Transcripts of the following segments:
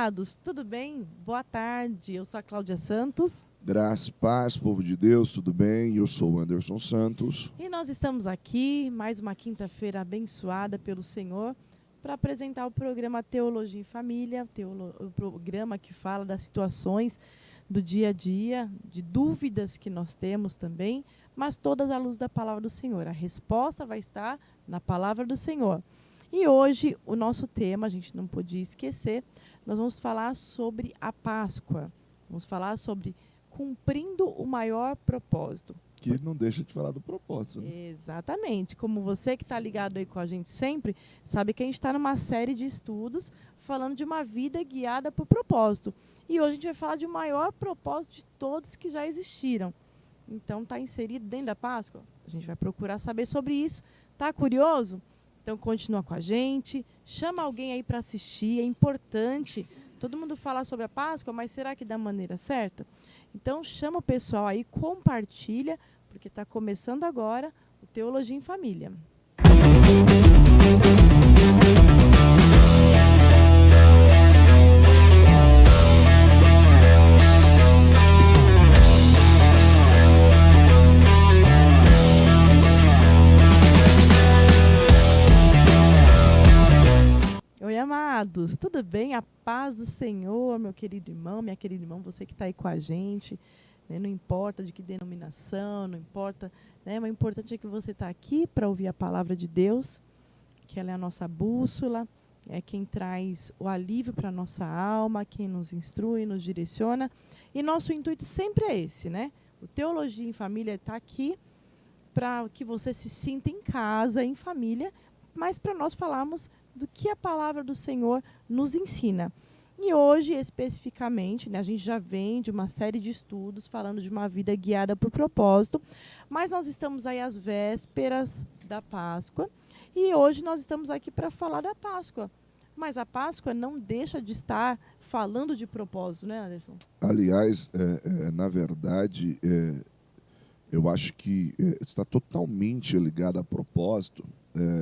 amados, tudo bem? Boa tarde, eu sou a Cláudia Santos. Graça e paz, povo de Deus, tudo bem? Eu sou o Anderson Santos. E nós estamos aqui, mais uma quinta-feira abençoada pelo Senhor, para apresentar o programa Teologia em Família, o programa que fala das situações do dia a dia, de dúvidas que nós temos também, mas todas à luz da palavra do Senhor. A resposta vai estar na palavra do Senhor. E hoje, o nosso tema, a gente não podia esquecer, nós vamos falar sobre a Páscoa. Vamos falar sobre cumprindo o maior propósito. Que não deixa de falar do propósito, né? Exatamente. Como você que está ligado aí com a gente sempre, sabe que a gente está numa série de estudos falando de uma vida guiada por propósito. E hoje a gente vai falar de o maior propósito de todos que já existiram. Então, está inserido dentro da Páscoa? A gente vai procurar saber sobre isso. Está curioso? Então, continua com a gente. Chama alguém aí para assistir. É importante. Todo mundo fala sobre a Páscoa, mas será que da maneira certa? Então, chama o pessoal aí, compartilha, porque está começando agora o Teologia em Família. Oi, amados, tudo bem? A paz do Senhor, meu querido irmão, minha querida irmã, você que está aí com a gente, né? Não importa de que denominação, não importa, né? Mas o importante é que você está aqui para ouvir a palavra de Deus, que ela é a nossa bússola, é quem traz o alívio para a nossa alma, quem nos instrui, nos direciona. E nosso intuito sempre é esse, né? O Teologia em Família está aqui para que você se sinta em casa, em família, mas para nós falarmos do que a palavra do Senhor nos ensina. E hoje, especificamente, né, a gente já vem de uma série de estudos falando de uma vida guiada por propósito, mas nós estamos aí às vésperas da Páscoa e hoje nós estamos aqui para falar da Páscoa. Mas a Páscoa não deixa de estar falando de propósito, né, Anderson? Aliás, na verdade, eu acho que está totalmente ligado a propósito.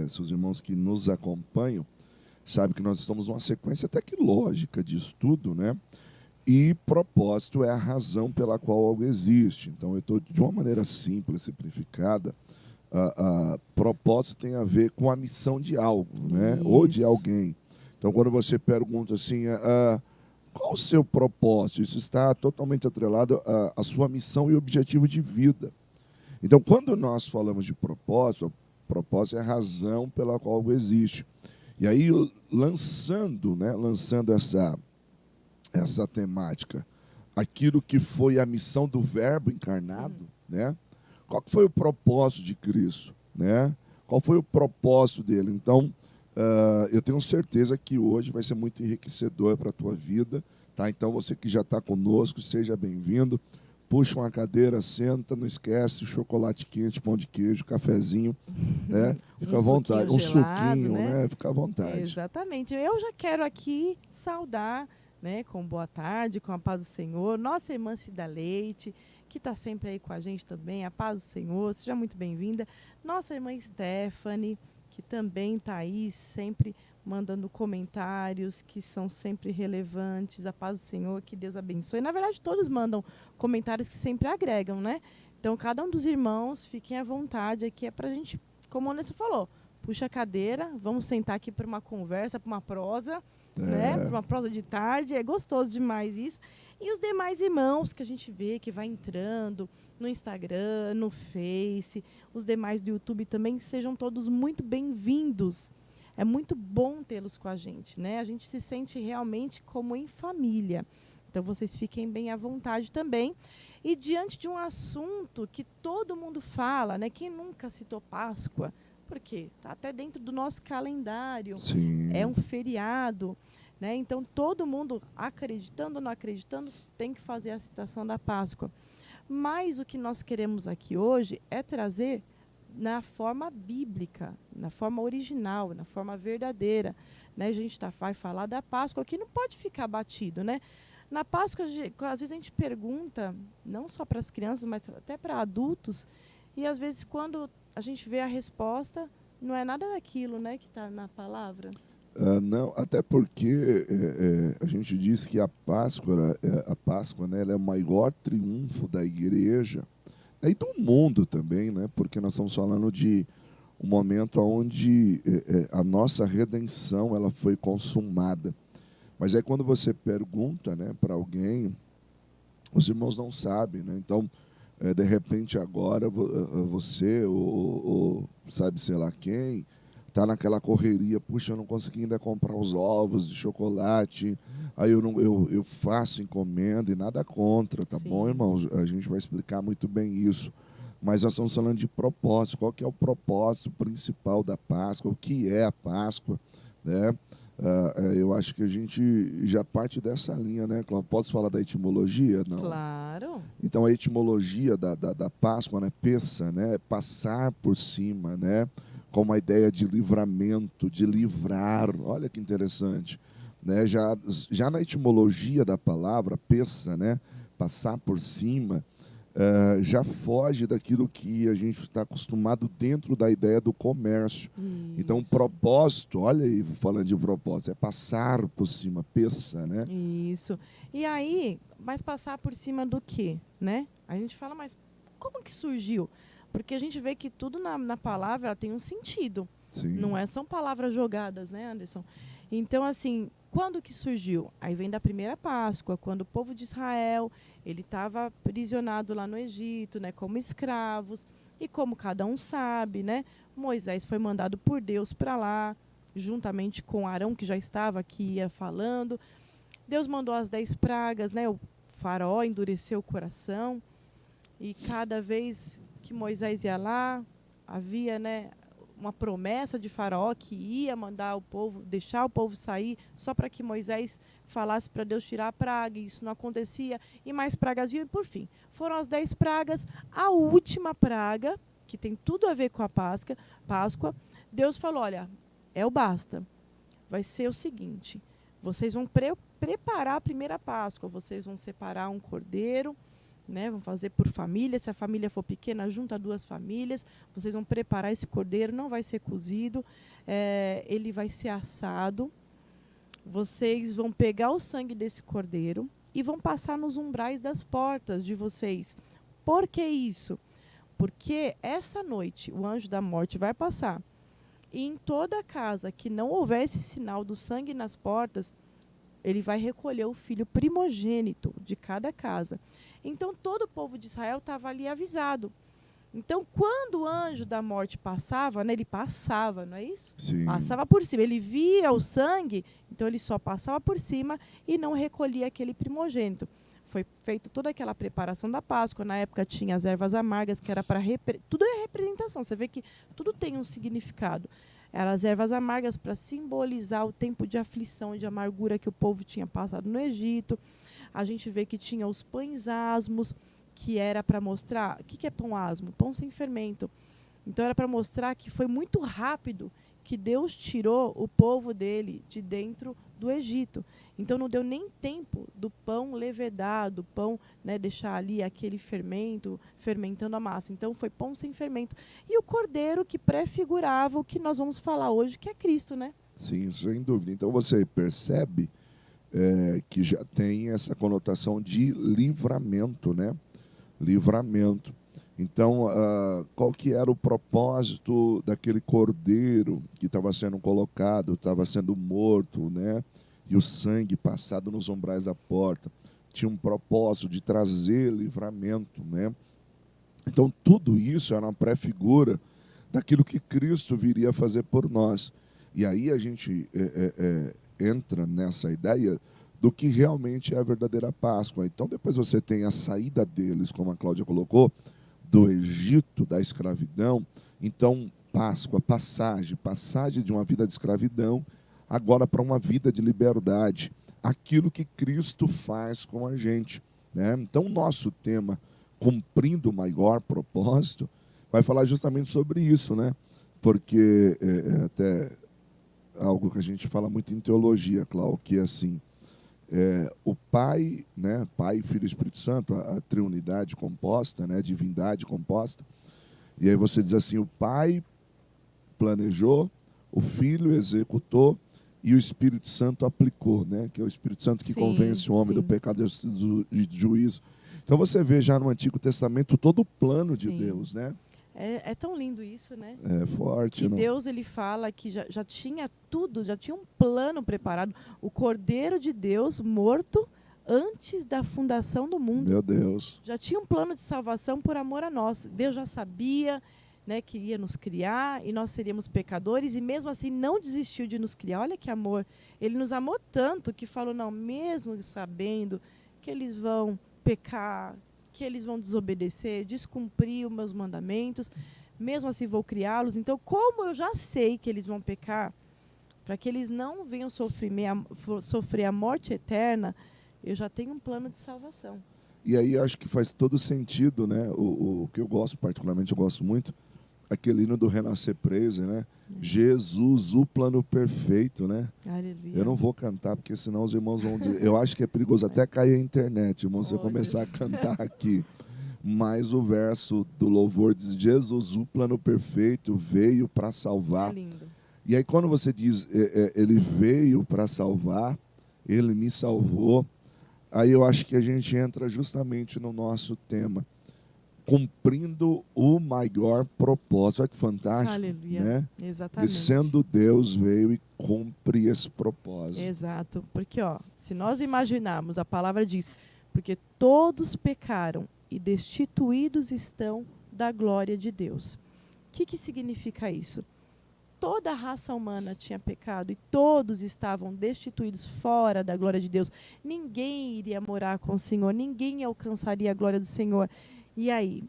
Se os irmãos que nos acompanham sabem que nós estamos numa sequência até que lógica de estudo, né? E propósito é a razão pela qual algo existe. Então, eu estou de uma maneira simples, simplificada. Propósito tem a ver com a missão de algo, né? Isso. Ou de alguém. Então, quando você pergunta assim, qual o seu propósito? Isso está totalmente atrelado à sua missão e objetivo de vida. Então, quando nós falamos de propósito é a razão pela qual algo existe. E aí, lançando essa temática, aquilo que foi a missão do Verbo encarnado, né? Qual que foi o propósito de Cristo, né? Qual foi o propósito dele? Então, eu tenho certeza que hoje vai ser muito enriquecedor para a tua vida, tá? Então, você que já está conosco, seja bem-vindo. Puxa uma cadeira, senta, não esquece o chocolate quente, pão de queijo, cafezinho, né? Fica à vontade. Um suquinho, né? Fica à vontade. Exatamente. Eu já quero aqui saudar, né, com boa tarde, com a paz do Senhor, nossa irmã Cida Leite, que está sempre aí com a gente também, a paz do Senhor, seja muito bem-vinda. Nossa irmã Stephanie, que também está aí sempre mandando comentários que são sempre relevantes. A paz do Senhor, que Deus abençoe. Na verdade, todos mandam comentários que sempre agregam, né? Então, cada um dos irmãos, fiquem à vontade. Aqui é para a gente, como o Anderson falou, puxa a cadeira, vamos sentar aqui para uma conversa, para uma prosa, né? Para uma prosa de tarde. É gostoso demais isso. E os demais irmãos que a gente vê, que vai entrando no Instagram, no Face, os demais do YouTube também, sejam todos muito bem-vindos. É muito bom tê-los com a gente, né? A gente se sente realmente como em família. Então, vocês fiquem bem à vontade também. E diante de um assunto que todo mundo fala, né? Quem nunca citou Páscoa? Porque está até dentro do nosso calendário. Sim. É um feriado, né? Então, todo mundo, acreditando ou não acreditando, tem que fazer a citação da Páscoa. Mas o que nós queremos aqui hoje é trazer na forma bíblica, na forma original, na forma verdadeira, né? A gente vai falar da Páscoa, que não pode ficar batido, né? Na Páscoa, às vezes a gente pergunta, não só para as crianças, mas até para adultos, e às vezes quando a gente vê a resposta, não é nada daquilo, né, que está na palavra. Não, até porque a gente diz que a Páscoa, né, ela é o maior triunfo da igreja, né, e do mundo também, né, porque nós estamos falando de um momento onde a nossa redenção ela foi consumada. Mas aí quando você pergunta, né, para alguém, os irmãos não sabem, né? Então, de repente agora você ou sabe sei lá quem está naquela correria, puxa, eu não consegui ainda comprar os ovos de chocolate, aí eu, não, eu faço encomenda e nada contra, tá bom, Sim. irmãos? A gente vai explicar muito bem isso. Mas nós estamos falando de propósito. Qual que é o propósito principal da Páscoa? O que é a Páscoa? Né? Eu acho que a gente já parte dessa linha, né? Posso falar da etimologia? Não. Claro. Então, a etimologia da Páscoa, né? Peça, né? Passar por cima, né? Com uma ideia de livramento, de livrar. Isso. Olha que interessante. Né? Já na etimologia da palavra, peça, né? Passar por cima, já foge daquilo que a gente está acostumado dentro da ideia do comércio. Então, o Isso. propósito, olha aí, falando de propósito, é passar por cima, peça, né? Isso. E aí, mas passar por cima do quê, né? A gente fala, mas como que surgiu? Porque a gente vê que tudo na palavra ela tem um sentido. Não Sim, são palavras jogadas, né, Anderson? Então, assim, quando que surgiu? Aí vem da primeira Páscoa, quando o povo de Israel, ele estava aprisionado lá no Egito, né, como escravos. E como cada um sabe, né, Moisés foi mandado por Deus para lá, juntamente com Arão, que já estava aqui, ia falando. Deus mandou as 10 pragas, né, o faraó endureceu o coração. E cada vez que Moisés ia lá, havia, né, uma promessa de Faraó que ia mandar o povo, deixar o povo sair, só para que Moisés falasse para Deus tirar a praga, e isso não acontecia, e mais pragas vinham, e por fim, foram as 10 pragas, a última praga, que tem tudo a ver com a Páscoa, Deus falou, olha, é o basta, vai ser o seguinte, vocês vão preparar a primeira Páscoa, vocês vão separar um cordeiro, né, vão fazer por família. Se a família for pequena, junta 2 famílias. Vocês vão preparar esse cordeiro, não vai ser cozido, ele vai ser assado. Vocês vão pegar o sangue desse cordeiro e vão passar nos umbrais das portas de vocês. Por que isso? Porque essa noite o anjo da morte vai passar. E em toda casa que não houver esse sinal do sangue nas portas, ele vai recolher o filho primogênito de cada casa. Então, todo o povo de Israel estava ali avisado. Então, quando o anjo da morte passava, né, ele passava, não é isso? sim. Passava por cima. Ele via o sangue, então ele só passava por cima e não recolhia aquele primogênito. Foi feita toda aquela preparação da Páscoa. Na época tinha as ervas amargas, que era para... Tudo é representação. Você vê que tudo tem um significado. Eram as ervas amargas para simbolizar o tempo de aflição e de amargura que o povo tinha passado no Egito. A gente vê que tinha os pães asmos, que era para mostrar... O que é pão asmo? Pão sem fermento. Então era para mostrar que foi muito rápido que Deus tirou o povo dele de dentro do Egito. Então não deu nem tempo do pão levedar, do pão, né, deixar ali aquele fermento, fermentando a massa. Então foi pão sem fermento. E o cordeiro que prefigurava o que nós vamos falar hoje, que é Cristo, né? Sim, sem dúvida. Então você percebe que já tem essa conotação de livramento, né? Livramento. Então, qual que era o propósito daquele cordeiro que estava sendo colocado, estava sendo morto, né? E o sangue passado nos umbrais da porta? Tinha um propósito de trazer livramento, né? Então, tudo isso era uma pré-figura daquilo que Cristo viria a fazer por nós. E aí a gente entra nessa ideia do que realmente é a verdadeira Páscoa. Então, depois você tem a saída deles, como a Cláudia colocou, do Egito, da escravidão. Então, Páscoa, passagem de uma vida de escravidão agora para uma vida de liberdade. Aquilo que Cristo faz com a gente, né? Então, o nosso tema, cumprindo o maior propósito, vai falar justamente sobre isso, né? Porque até algo que a gente fala muito em teologia, Cláudio, que é assim, o Pai, né, Pai, Filho e Espírito Santo, a triunidade composta, né, a divindade composta, e aí você diz assim, o Pai planejou, o Filho executou, e o Espírito Santo aplicou, né? Que é o Espírito Santo que Sim, convence o homem do sim. pecado e do juízo. Então você vê já no Antigo Testamento todo o plano de Sim. Deus, né? É tão lindo isso, né? É forte, Que não? Deus, ele fala que já tinha tudo, já tinha um plano preparado. O Cordeiro de Deus morto antes da fundação do mundo. Meu Deus. Já tinha um plano de salvação por amor a nós. Deus já sabia, né, que ia nos criar e nós seríamos pecadores, e mesmo assim não desistiu de nos criar. Olha que amor. Ele nos amou tanto que falou, não, mesmo sabendo que eles vão pecar, que eles vão desobedecer, descumprir os meus mandamentos, mesmo assim vou criá-los. Então, como eu já sei que eles vão pecar, para que eles não venham sofrer a morte eterna, eu já tenho um plano de salvação. E aí acho que faz todo sentido, né? O que eu gosto, particularmente, eu gosto muito, aquele hino do Renascer Praise, né? Jesus, o plano perfeito, né? Aleluia. Eu não vou cantar, porque senão os irmãos vão dizer... Eu acho que é perigoso até cair a internet, irmão, se eu começar a cantar aqui. Mas o verso do louvor diz, Jesus, o plano perfeito, veio para salvar. É lindo. E aí quando você diz, ele veio para salvar, ele me salvou, aí eu acho que a gente entra justamente no nosso tema, cumprindo o maior propósito. Olha que fantástico. Aleluia. Né? Exatamente. Ele, sendo Deus, veio e cumpre esse propósito. Exato. Porque, se nós imaginarmos, a palavra diz, porque todos pecaram e destituídos estão da glória de Deus. O que significa isso? Toda a raça humana tinha pecado e todos estavam destituídos, fora da glória de Deus. Ninguém iria morar com o Senhor, ninguém alcançaria a glória do Senhor. E aí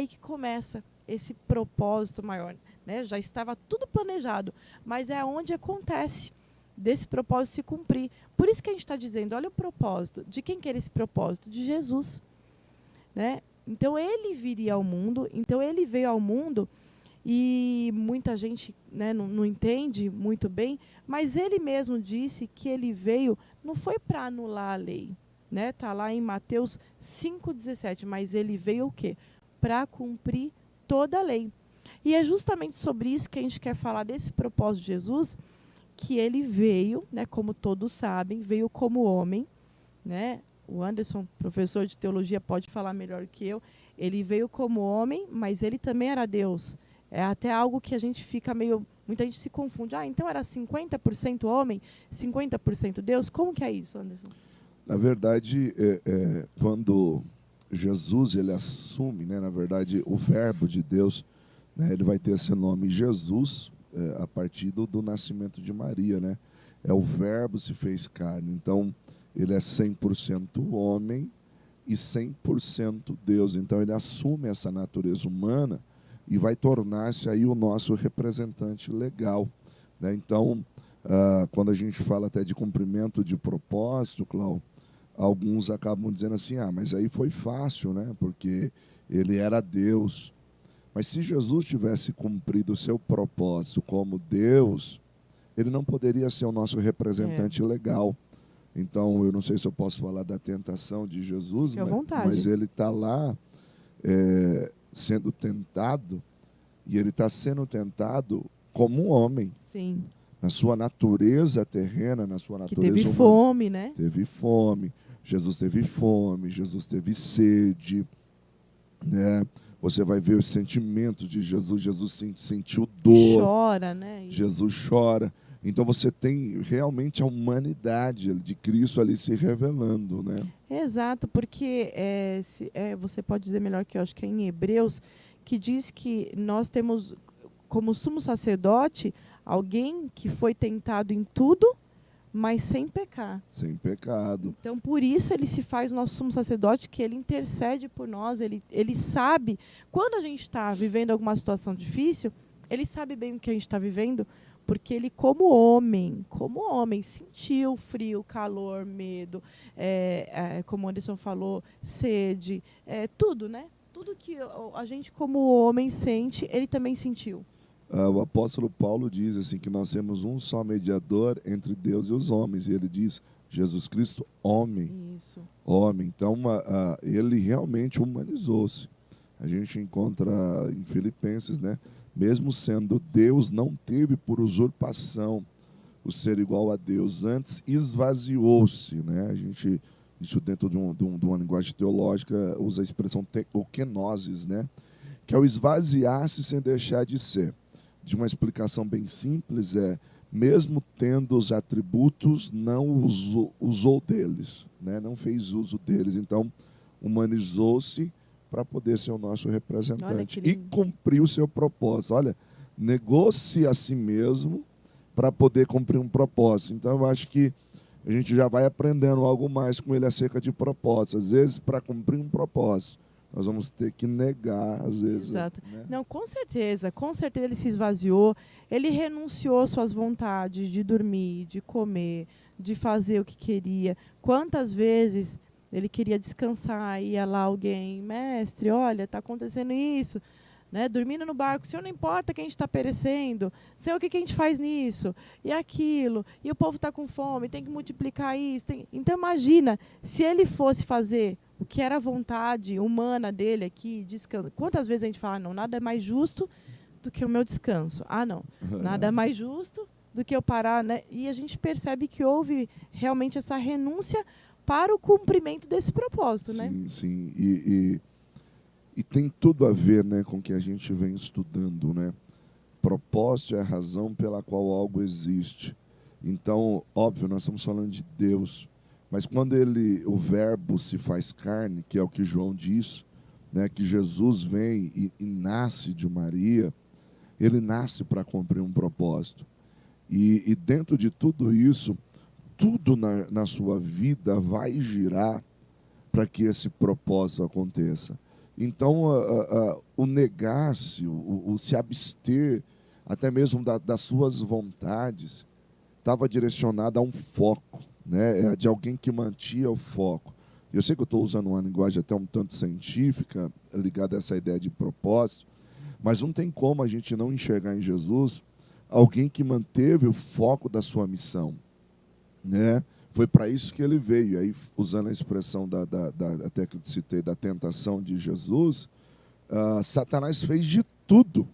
que começa esse propósito maior, né? Já estava tudo planejado, mas é onde acontece desse propósito se cumprir. Por isso que a gente está dizendo, olha o propósito. De quem que era esse propósito? De Jesus. Né? Então ele viria ao mundo, então ele veio ao mundo, e muita gente, né, não entende muito bem, mas ele mesmo disse que ele veio, não foi para anular a lei, né? Tá lá em Mateus 5,17, mas ele veio o quê? Para cumprir toda a lei. E é justamente sobre isso que a gente quer falar, desse propósito de Jesus, que ele veio, né, como todos sabem, veio como homem, né? O Anderson, professor de teologia, pode falar melhor que eu. Ele veio como homem, mas ele também era Deus. É até algo que a gente fica meio... Muita gente se confunde. Então era 50% homem, 50% Deus? Como que é isso, Anderson? Na verdade, quando Jesus ele assume, né, na verdade, o verbo de Deus, né, ele vai ter esse nome Jesus a partir do nascimento de Maria. Né? É o verbo se fez carne. Então, ele é 100% homem e 100% Deus. Então, ele assume essa natureza humana e vai tornar-se aí o nosso representante legal. Né? Então, quando a gente fala até de cumprimento de propósito, Cláudio, alguns acabam dizendo assim, mas aí foi fácil, né? Porque ele era Deus. Mas se Jesus tivesse cumprido o seu propósito como Deus, ele não poderia ser o nosso representante legal. Então, eu não sei se eu posso falar da tentação de Jesus, mas ele está lá sendo tentado, e ele está sendo tentado como um homem. Sim. Na sua natureza terrena, na sua natureza humana. Teve fome, né? Teve fome. Jesus teve fome, Jesus teve sede. Né? Você vai ver os sentimentos de Jesus. Jesus sentiu dor. Chora, né? Jesus chora. Então você tem realmente a humanidade de Cristo ali se revelando, né? Exato, porque você pode dizer melhor que eu, acho que é em Hebreus, que diz que nós temos como sumo sacerdote alguém que foi tentado em tudo, mas sem pecar. Sem pecado. Então, por isso ele se faz nosso sumo sacerdote, que ele intercede por nós, ele sabe, quando a gente está vivendo alguma situação difícil, ele sabe bem o que a gente está vivendo, porque ele, como homem, sentiu frio, calor, medo, como o Anderson falou, sede, tudo, né? Tudo que a gente, como homem, sente, ele também sentiu. O apóstolo Paulo diz assim que nós temos um só mediador entre Deus e os homens. E ele diz, Jesus Cristo, homem. Isso. Homem. Então, ele realmente humanizou-se. A gente encontra em Filipenses, né? Mesmo sendo Deus, não teve por usurpação o ser igual a Deus. Antes esvaziou-se, né? A gente, isso dentro de uma linguagem teológica, usa a expressão kenosis, né? Que é o esvaziar-se sem deixar de ser. De uma explicação bem simples mesmo tendo os atributos, não usou deles, né? Não fez uso deles. Então, humanizou-se para poder ser o nosso representante e cumprir o seu propósito. Olha, negou-se a si mesmo para poder cumprir um propósito. Então, eu acho que a gente já vai aprendendo algo mais com ele acerca de propósitos. Às vezes, para cumprir um propósito, nós vamos ter que negar, às vezes. Exato. Né? Não, com certeza ele se esvaziou, ele renunciou às suas vontades de dormir, de comer, de fazer o que queria. Quantas vezes ele queria descansar, ia lá alguém, mestre, olha, está acontecendo isso, né? Dormindo no barco, Senhor, não importa que a gente está perecendo, Senhor, o que a gente faz nisso? E aquilo, e o povo está com fome, tem que multiplicar isso. Então imagina, se ele fosse fazer o que era a vontade humana dele aqui, descanso. Quantas vezes a gente fala, não, nada é mais justo do que o meu descanso. Ah, não, nada é mais justo do que eu parar, né? E a gente percebe que houve realmente essa renúncia para o cumprimento desse propósito, né? Sim, sim. E tem tudo a ver, né, com o que a gente vem estudando, né? Propósito é a razão pela qual algo existe. Então, óbvio, nós estamos falando de Deus. Mas quando o verbo se faz carne, que é o que João diz, né, que Jesus vem e nasce de Maria, ele nasce para cumprir um propósito. E dentro de tudo isso, tudo na sua vida vai girar para que esse propósito aconteça. Então, o negar-se, o se abster, até mesmo das suas vontades, estava direcionado a um foco, né? De alguém que mantinha o foco. Eu sei que eu estou usando uma linguagem até um tanto científica, ligada a essa ideia de propósito, mas não tem como a gente não enxergar em Jesus alguém que manteve o foco da sua missão, né? Foi para isso que ele veio. E aí, usando a expressão até que eu citei, da tentação de Jesus, Satanás fez de tudo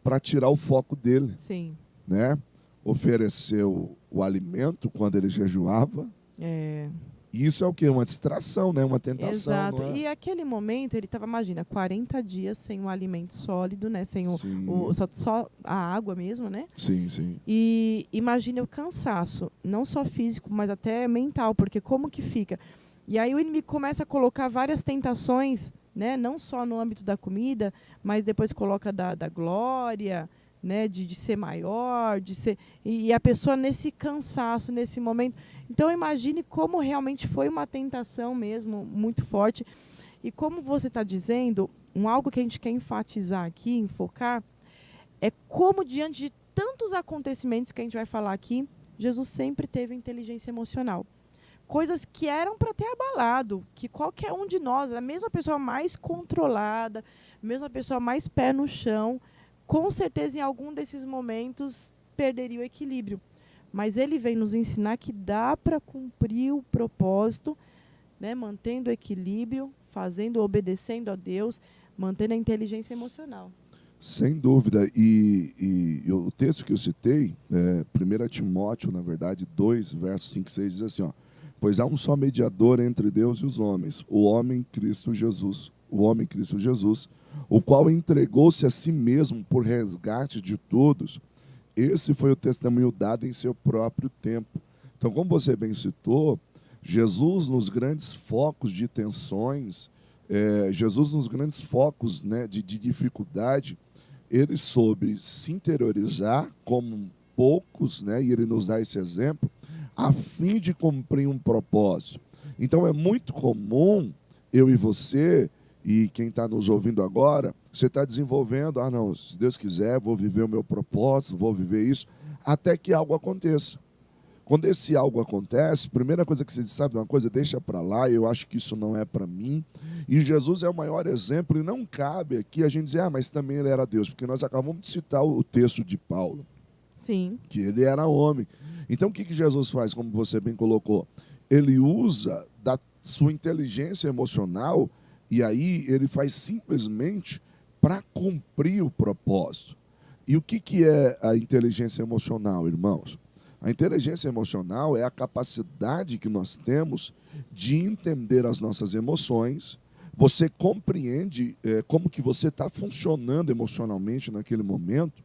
para tirar o foco dele. Sim. Né? Ofereceu o alimento quando ele jejuava. E isso é o quê? Uma distração, né? Uma tentação. Exato. Não é? E aquele momento ele estava, imagina, 40 dias sem um alimento sólido, né? Sem só a água mesmo, né? Sim, sim. E imagina o cansaço, não só físico, mas até mental, porque como que fica? E aí o inimigo começa a colocar várias tentações, né? Não só no âmbito da comida, mas depois coloca da glória, né? De ser maior, de ser... E a pessoa nesse cansaço, nesse momento... Então, imagine como realmente foi uma tentação mesmo, muito forte. E como você está dizendo, algo que a gente quer enfatizar aqui, enfocar, é como diante de tantos acontecimentos que a gente vai falar aqui, Jesus sempre teve inteligência emocional. Coisas que eram para ter abalado, que qualquer um de nós, a mesma pessoa mais controlada, a mesma pessoa mais pé no chão, com certeza em algum desses momentos perderia o equilíbrio. Mas ele vem nos ensinar que dá para cumprir o propósito, né, mantendo o equilíbrio, obedecendo a Deus, mantendo a inteligência emocional. Sem dúvida. E o texto que eu citei, 1 Timóteo, na verdade, 2, versos 5 e 6, diz assim, ó, pois há um só mediador entre Deus e os homens, o homem Cristo Jesus, o qual entregou-se a si mesmo por resgate de todos. Esse foi o testemunho dado em seu próprio tempo. Então, como você bem citou, Jesus nos grandes focos de tensões, Jesus nos grandes focos, né, de dificuldade, ele soube se interiorizar como poucos, né, e ele nos dá esse exemplo, a fim de cumprir um propósito. Então, é muito comum eu e você, e quem está nos ouvindo agora, você está desenvolvendo, não, se Deus quiser, vou viver o meu propósito, vou viver isso, até que algo aconteça. Quando esse algo acontece, a primeira coisa que você diz, sabe uma coisa, deixa para lá, eu acho que isso não é para mim. E Jesus é o maior exemplo, e não cabe aqui a gente dizer, mas também ele era Deus, porque nós acabamos de citar o texto de Paulo. Sim. Que ele era homem. Então, o que Jesus faz, como você bem colocou? Ele usa da sua inteligência emocional, e aí ele faz simplesmente para cumprir o propósito. E o que é a inteligência emocional, irmãos? A inteligência emocional é a capacidade que nós temos de entender as nossas emoções. Você compreende como que você está funcionando emocionalmente naquele momento,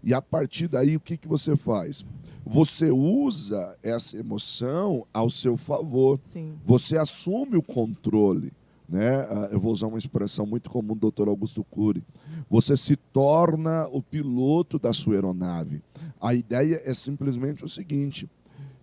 e a partir daí o que, que você faz? Você usa essa emoção ao seu favor. Sim. Você assume o controle. Né? Eu vou usar uma expressão muito comum do Dr. Augusto Cury. Você se torna o piloto da sua aeronave. A ideia é simplesmente o seguinte: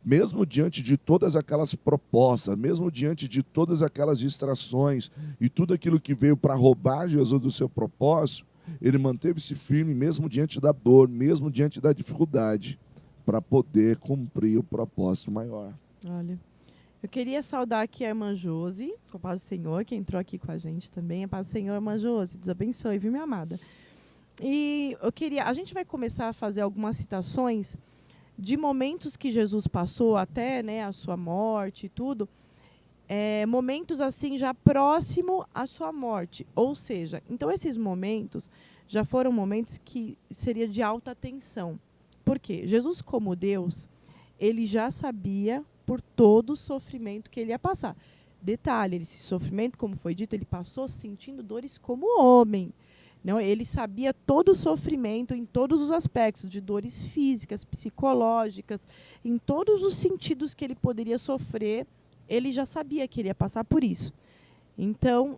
mesmo diante de todas aquelas propostas, mesmo diante de todas aquelas distrações e tudo aquilo que veio para roubar Jesus do seu propósito, ele manteve-se firme mesmo diante da dor, mesmo diante da dificuldade, para poder cumprir o propósito maior. Olha, eu queria saudar aqui a irmã Josi, com a paz do Senhor, que entrou aqui com a gente também. A paz do Senhor, irmã Josi, Deus abençoe, viu, minha amada? E a gente vai começar a fazer algumas citações de momentos que Jesus passou até, né, a sua morte e tudo, momentos assim já próximo à sua morte. Ou seja, então esses momentos já foram momentos que seria de alta tensão. Por quê? Jesus, como Deus, ele já sabia por todo o sofrimento que ele ia passar. Detalhe, esse sofrimento, como foi dito, ele passou sentindo dores como homem. Não, ele sabia todo o sofrimento em todos os aspectos, de dores físicas, psicológicas, em todos os sentidos que ele poderia sofrer, ele já sabia que ele ia passar por isso. Então,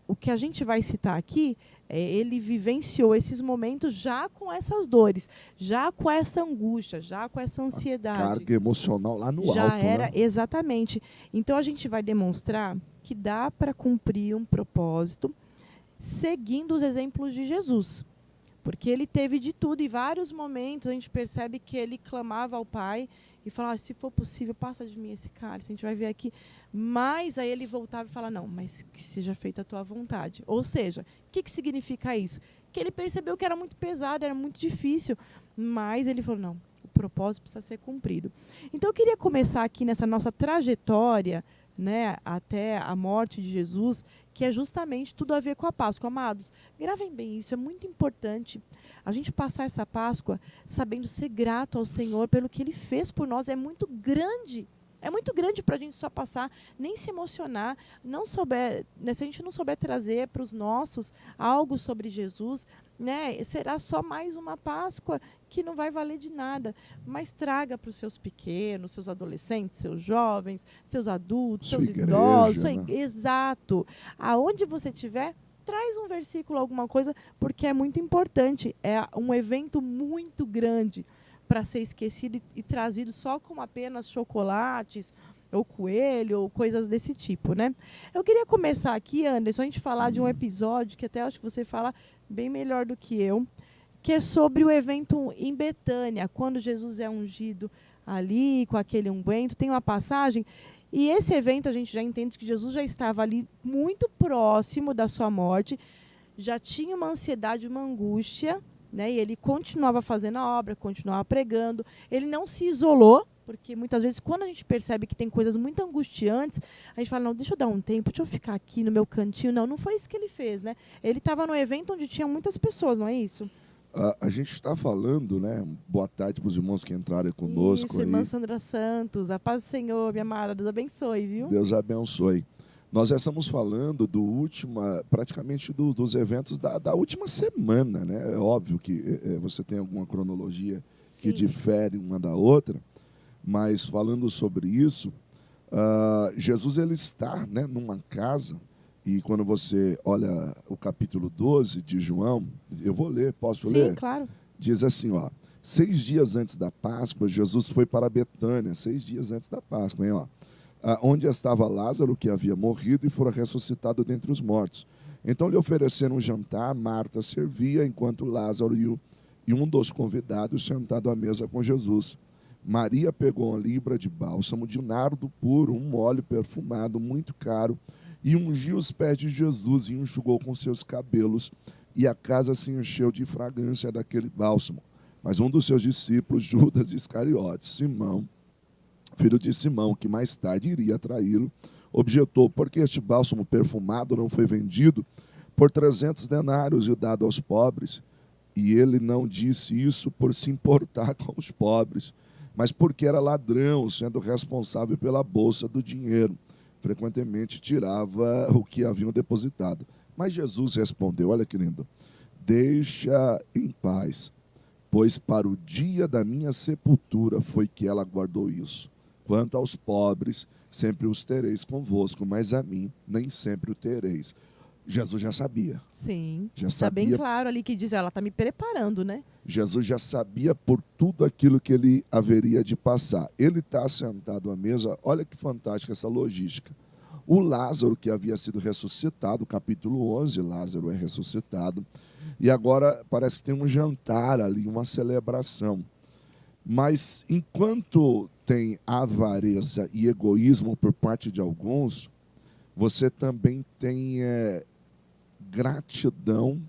o que a gente vai citar aqui, ele vivenciou esses momentos já com essas dores, já com essa angústia, já com essa ansiedade. A carga emocional lá no já alto, era, né? Exatamente. Então, a gente vai demonstrar que dá para cumprir um propósito seguindo os exemplos de Jesus. Porque ele teve de tudo, em vários momentos a gente percebe que ele clamava ao Pai e falava: se for possível, passa de mim esse cálice, a gente vai ver aqui. Mas aí ele voltava e falava: não, mas que seja feita a tua vontade. Ou seja, o que significa isso? Que ele percebeu que era muito pesado, era muito difícil, mas ele falou: não, o propósito precisa ser cumprido. Então eu queria começar aqui nessa nossa trajetória, né, até a morte de Jesus, que é justamente tudo a ver com a Páscoa. Amados, gravem bem isso, é muito importante a gente passar essa Páscoa sabendo ser grato ao Senhor pelo que Ele fez por nós. É muito grande para a gente só passar, nem se emocionar, não souber, né, se a gente não souber trazer para os nossos algo sobre Jesus, né, será só mais uma Páscoa que não vai valer de nada. Mas traga para os seus pequenos, seus adolescentes, seus jovens, seus adultos, Sua seus igreja, idosos. né? Exato. Aonde você estiver, traz um versículo, alguma coisa, porque é muito importante. É um evento muito grande para ser esquecido e trazido só como apenas chocolates ou coelho ou coisas desse tipo, né? Eu queria começar aqui, Anderson, a gente falar de um episódio que até acho que você fala bem melhor do que eu, que é sobre o evento em Betânia, quando Jesus é ungido ali com aquele unguento. Tem uma passagem, e esse evento a gente já entende que Jesus já estava ali muito próximo da sua morte, já tinha uma ansiedade, uma angústia, né? E ele continuava fazendo a obra, continuava pregando. Ele não se isolou, porque muitas vezes quando a gente percebe que tem coisas muito angustiantes, a gente fala: não, deixa eu dar um tempo, deixa eu ficar aqui no meu cantinho. Não foi isso que ele fez, né? Ele estava num evento onde tinha muitas pessoas, não é isso? A gente está falando, né? Boa tarde para os irmãos que entraram conosco. Isso, irmã Sandra Santos, a paz do Senhor, minha amada, Deus abençoe, viu? Deus abençoe. Nós já estamos falando praticamente dos eventos da última semana, né? É óbvio que você tem alguma cronologia que Sim. difere uma da outra, mas falando sobre isso, Jesus ele está, né, numa casa, e quando você olha o capítulo 12 de João, eu vou ler, posso ler? Sim, claro. Diz assim, 6 dias antes da Páscoa, Jesus foi para Betânia, 6 dias antes da Páscoa, hein, onde estava Lázaro, que havia morrido e fora ressuscitado dentre os mortos. Então lhe ofereceram um jantar, Marta servia, enquanto Lázaro e um dos convidados sentado à mesa com Jesus. Maria pegou uma libra de bálsamo de nardo puro, um óleo perfumado muito caro, e ungiu os pés de Jesus e enxugou com seus cabelos, e a casa se encheu de fragrância daquele bálsamo. Mas um dos seus discípulos, Judas Iscariotes, Simão, filho de Simão, que mais tarde iria traí-lo, objetou: porque este bálsamo perfumado não foi vendido por 300 denários e dado aos pobres? E ele não disse isso por se importar com os pobres, mas porque era ladrão, sendo responsável pela bolsa do dinheiro. Frequentemente tirava o que haviam depositado. Mas Jesus respondeu, olha que lindo, deixa em paz, pois para o dia da minha sepultura foi que ela guardou isso. Quanto aos pobres, sempre os tereis convosco, mas a mim nem sempre o tereis. Jesus já sabia. Sim. Já Está bem sabia. claro ali que diz, ela está me preparando, né? Jesus já sabia por tudo aquilo que ele haveria de passar. Ele está sentado à mesa, olha que fantástica essa logística. O Lázaro, que havia sido ressuscitado, capítulo 11, Lázaro é ressuscitado, e agora parece que tem um jantar ali, uma celebração. Mas enquanto tem avareza e egoísmo por parte de alguns, você também tem gratidão,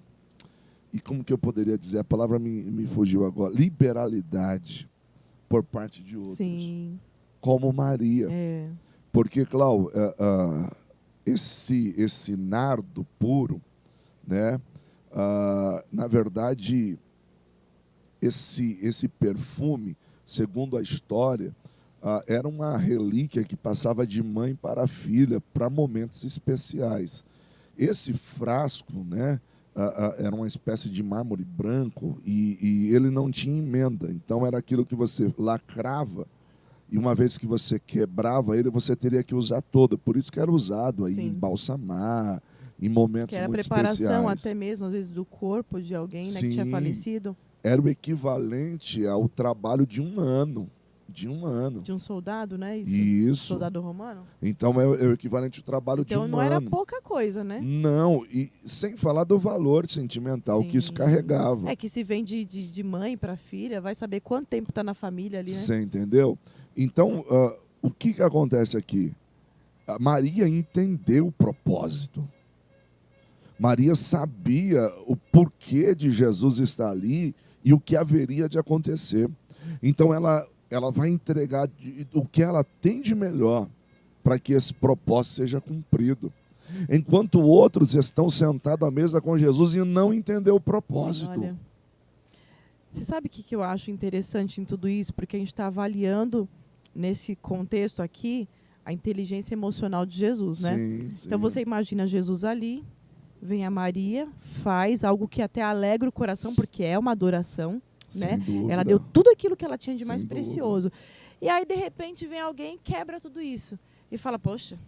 e como que eu poderia dizer, a palavra me fugiu agora, liberalidade por parte de outros. Sim. Como Maria. É. Porque, Cláudio, esse nardo puro, né, na verdade, esse perfume, segundo a história, era uma relíquia que passava de mãe para filha para momentos especiais. Esse frasco, né, era uma espécie de mármore branco e ele não tinha emenda. Então, era aquilo que você lacrava e uma vez que você quebrava ele, você teria que usar todo. Por isso que era usado aí em balsamar, em momentos que era muito preparação especiais. até mesmo, às vezes, do corpo de alguém, né, que tinha falecido. Era o equivalente ao trabalho de um ano. De um soldado, né? Isso. Soldado romano. Então é o equivalente ao trabalho de um ano. Então não era pouca coisa, né? Não, e sem falar do valor sentimental que isso carregava. É que se vem de mãe para filha, vai saber quanto tempo está na família ali, né? Você entendeu? Então, o que acontece aqui? A Maria entendeu o propósito. Maria sabia o porquê de Jesus estar ali e o que haveria de acontecer. Então, ela vai entregar o que ela tem de melhor para que esse propósito seja cumprido. Enquanto outros estão sentados à mesa com Jesus e não entenderam o propósito. Olha, você sabe o que eu acho interessante em tudo isso? Porque a gente está avaliando, nesse contexto aqui, a inteligência emocional de Jesus, né? Sim. Então você imagina Jesus ali, vem a Maria, faz algo que até alegra o coração, porque é uma adoração, né? Ela deu tudo aquilo que ela tinha de mais precioso. E aí, de repente, vem alguém e quebra tudo isso. E fala, poxa,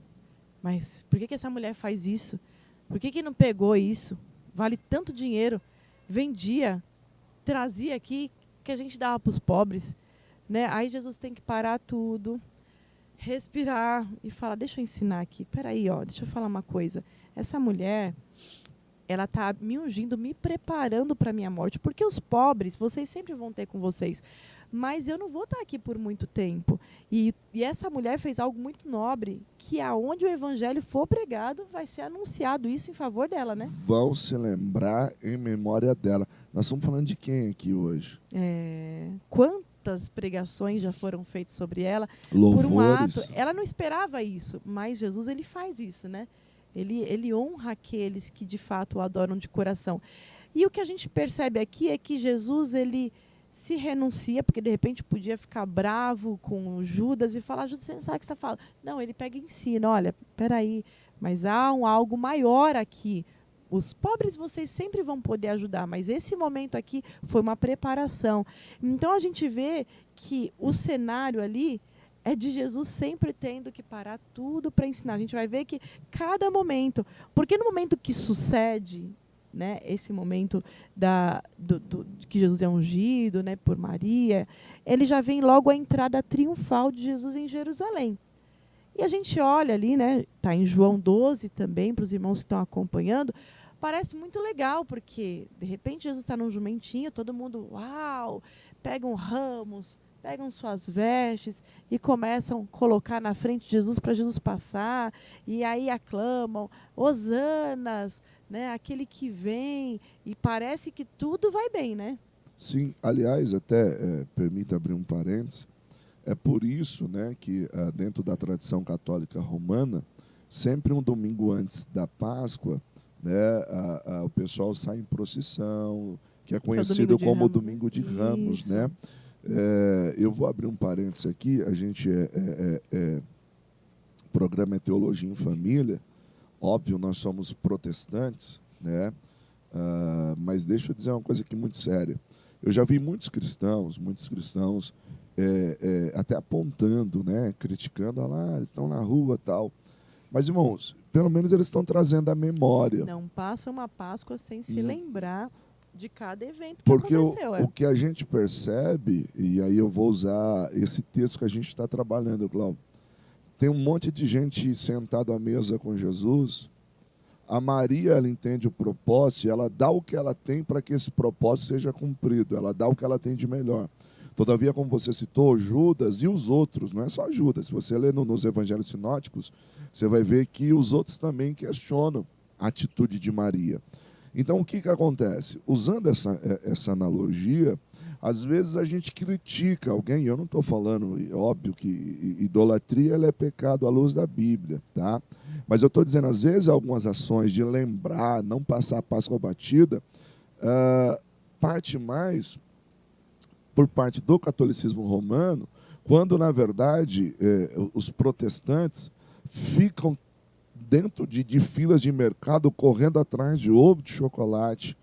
mas por que essa mulher faz isso? Por que não pegou isso? Vale tanto dinheiro. Vendia, trazia aqui, que a gente dava para os pobres. Né? Aí Jesus tem que parar tudo, respirar e falar, deixa eu ensinar aqui. Peraí, deixa eu falar uma coisa. Essa mulher, ela está me ungindo, me preparando para a minha morte. Porque os pobres, vocês sempre vão ter com vocês. Mas eu não vou estar aqui por muito tempo. E essa mulher fez algo muito nobre, que aonde o evangelho for pregado, vai ser anunciado isso em favor dela, né? Vão se lembrar em memória dela. Nós estamos falando de quem aqui hoje? Quantas pregações já foram feitas sobre ela? Louvores. Por um ato. Ela não esperava isso, mas Jesus, ele faz isso, né? Ele honra aqueles que de fato o adoram de coração. E o que a gente percebe aqui é que Jesus, ele se renuncia, porque de repente podia ficar bravo com Judas e falar, Judas, você não sabe o que você está falando. Não, ele pega e ensina, olha, peraí, mas há algo maior aqui. Os pobres vocês sempre vão poder ajudar, mas esse momento aqui foi uma preparação. Então a gente vê que o cenário ali é de Jesus sempre tendo que parar tudo para ensinar. A gente vai ver que cada momento, porque no momento que sucede, né, esse momento que Jesus é ungido, né, por Maria, ele já vem logo a entrada triunfal de Jesus em Jerusalém. E a gente olha ali, né, está em João 12 também, para os irmãos que estão acompanhando, parece muito legal, porque de repente Jesus está num jumentinho, todo mundo, uau, pegam ramos, pegam suas vestes e começam a colocar na frente de Jesus para Jesus passar, e aí aclamam, hosanas, né, aquele que vem, e parece que tudo vai bem, né? Sim, aliás, até permita abrir um parênteses, é por isso, né, que dentro da tradição católica romana, sempre um domingo antes da Páscoa, né, o pessoal sai em procissão, que é conhecido como Domingo de Ramos, né? Eu vou abrir um parênteses aqui. A gente o programa é Teologia em Família. Óbvio, nós somos protestantes, né? Mas deixa eu dizer uma coisa aqui muito séria. Eu já vi muitos cristãos até apontando, né? Criticando, lá, eles estão na rua e tal. Mas, irmãos, pelo menos eles estão trazendo a memória. Não passa uma Páscoa sem se lembrar de cada evento que Porque aconteceu. o que a gente percebe, e aí eu vou usar esse texto que a gente está trabalhando, Cláudio, tem um monte de gente sentado à mesa com Jesus. A Maria, ela entende o propósito e ela dá o que ela tem para que esse propósito seja cumprido. Ela dá o que ela tem de melhor. Todavia, como você citou, Judas e os outros, não é só Judas. Se você ler nos evangelhos sinóticos, você vai ver que os outros também questionam a atitude de Maria. Então, o que acontece? Usando essa analogia, às vezes a gente critica alguém. Eu não estou falando, óbvio que idolatria ela é pecado à luz da Bíblia, tá? Mas eu estou dizendo, às vezes, algumas ações de lembrar, não passar a Páscoa batida, parte mais por parte do catolicismo romano, quando, na verdade, os protestantes ficam dentro de filas de mercado, correndo atrás de ovo de chocolate,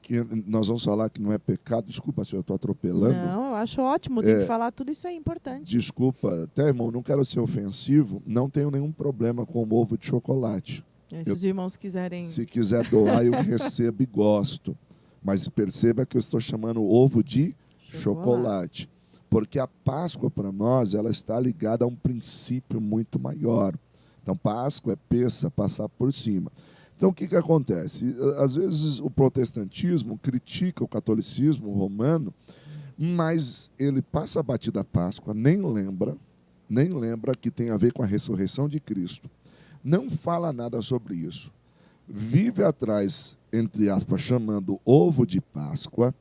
que nós vamos falar que não é pecado. Desculpa se eu estou atropelando. Não, eu acho ótimo, tem que falar tudo isso é importante. Desculpa, até, irmão, não quero ser ofensivo, não tenho nenhum problema com o ovo de chocolate. Se os irmãos quiserem... Se quiser doar, eu recebo e gosto. Mas perceba que eu estou chamando ovo de chocolate. Porque a Páscoa, para nós, ela está ligada a um princípio muito maior. Então, Páscoa é peça, passar por cima. Então, o que acontece? Às vezes, o protestantismo critica o catolicismo romano, mas ele passa a batida a Páscoa, nem lembra que tem a ver com a ressurreição de Cristo. Não fala nada sobre isso. Vive atrás, entre aspas, chamando ovo de Páscoa,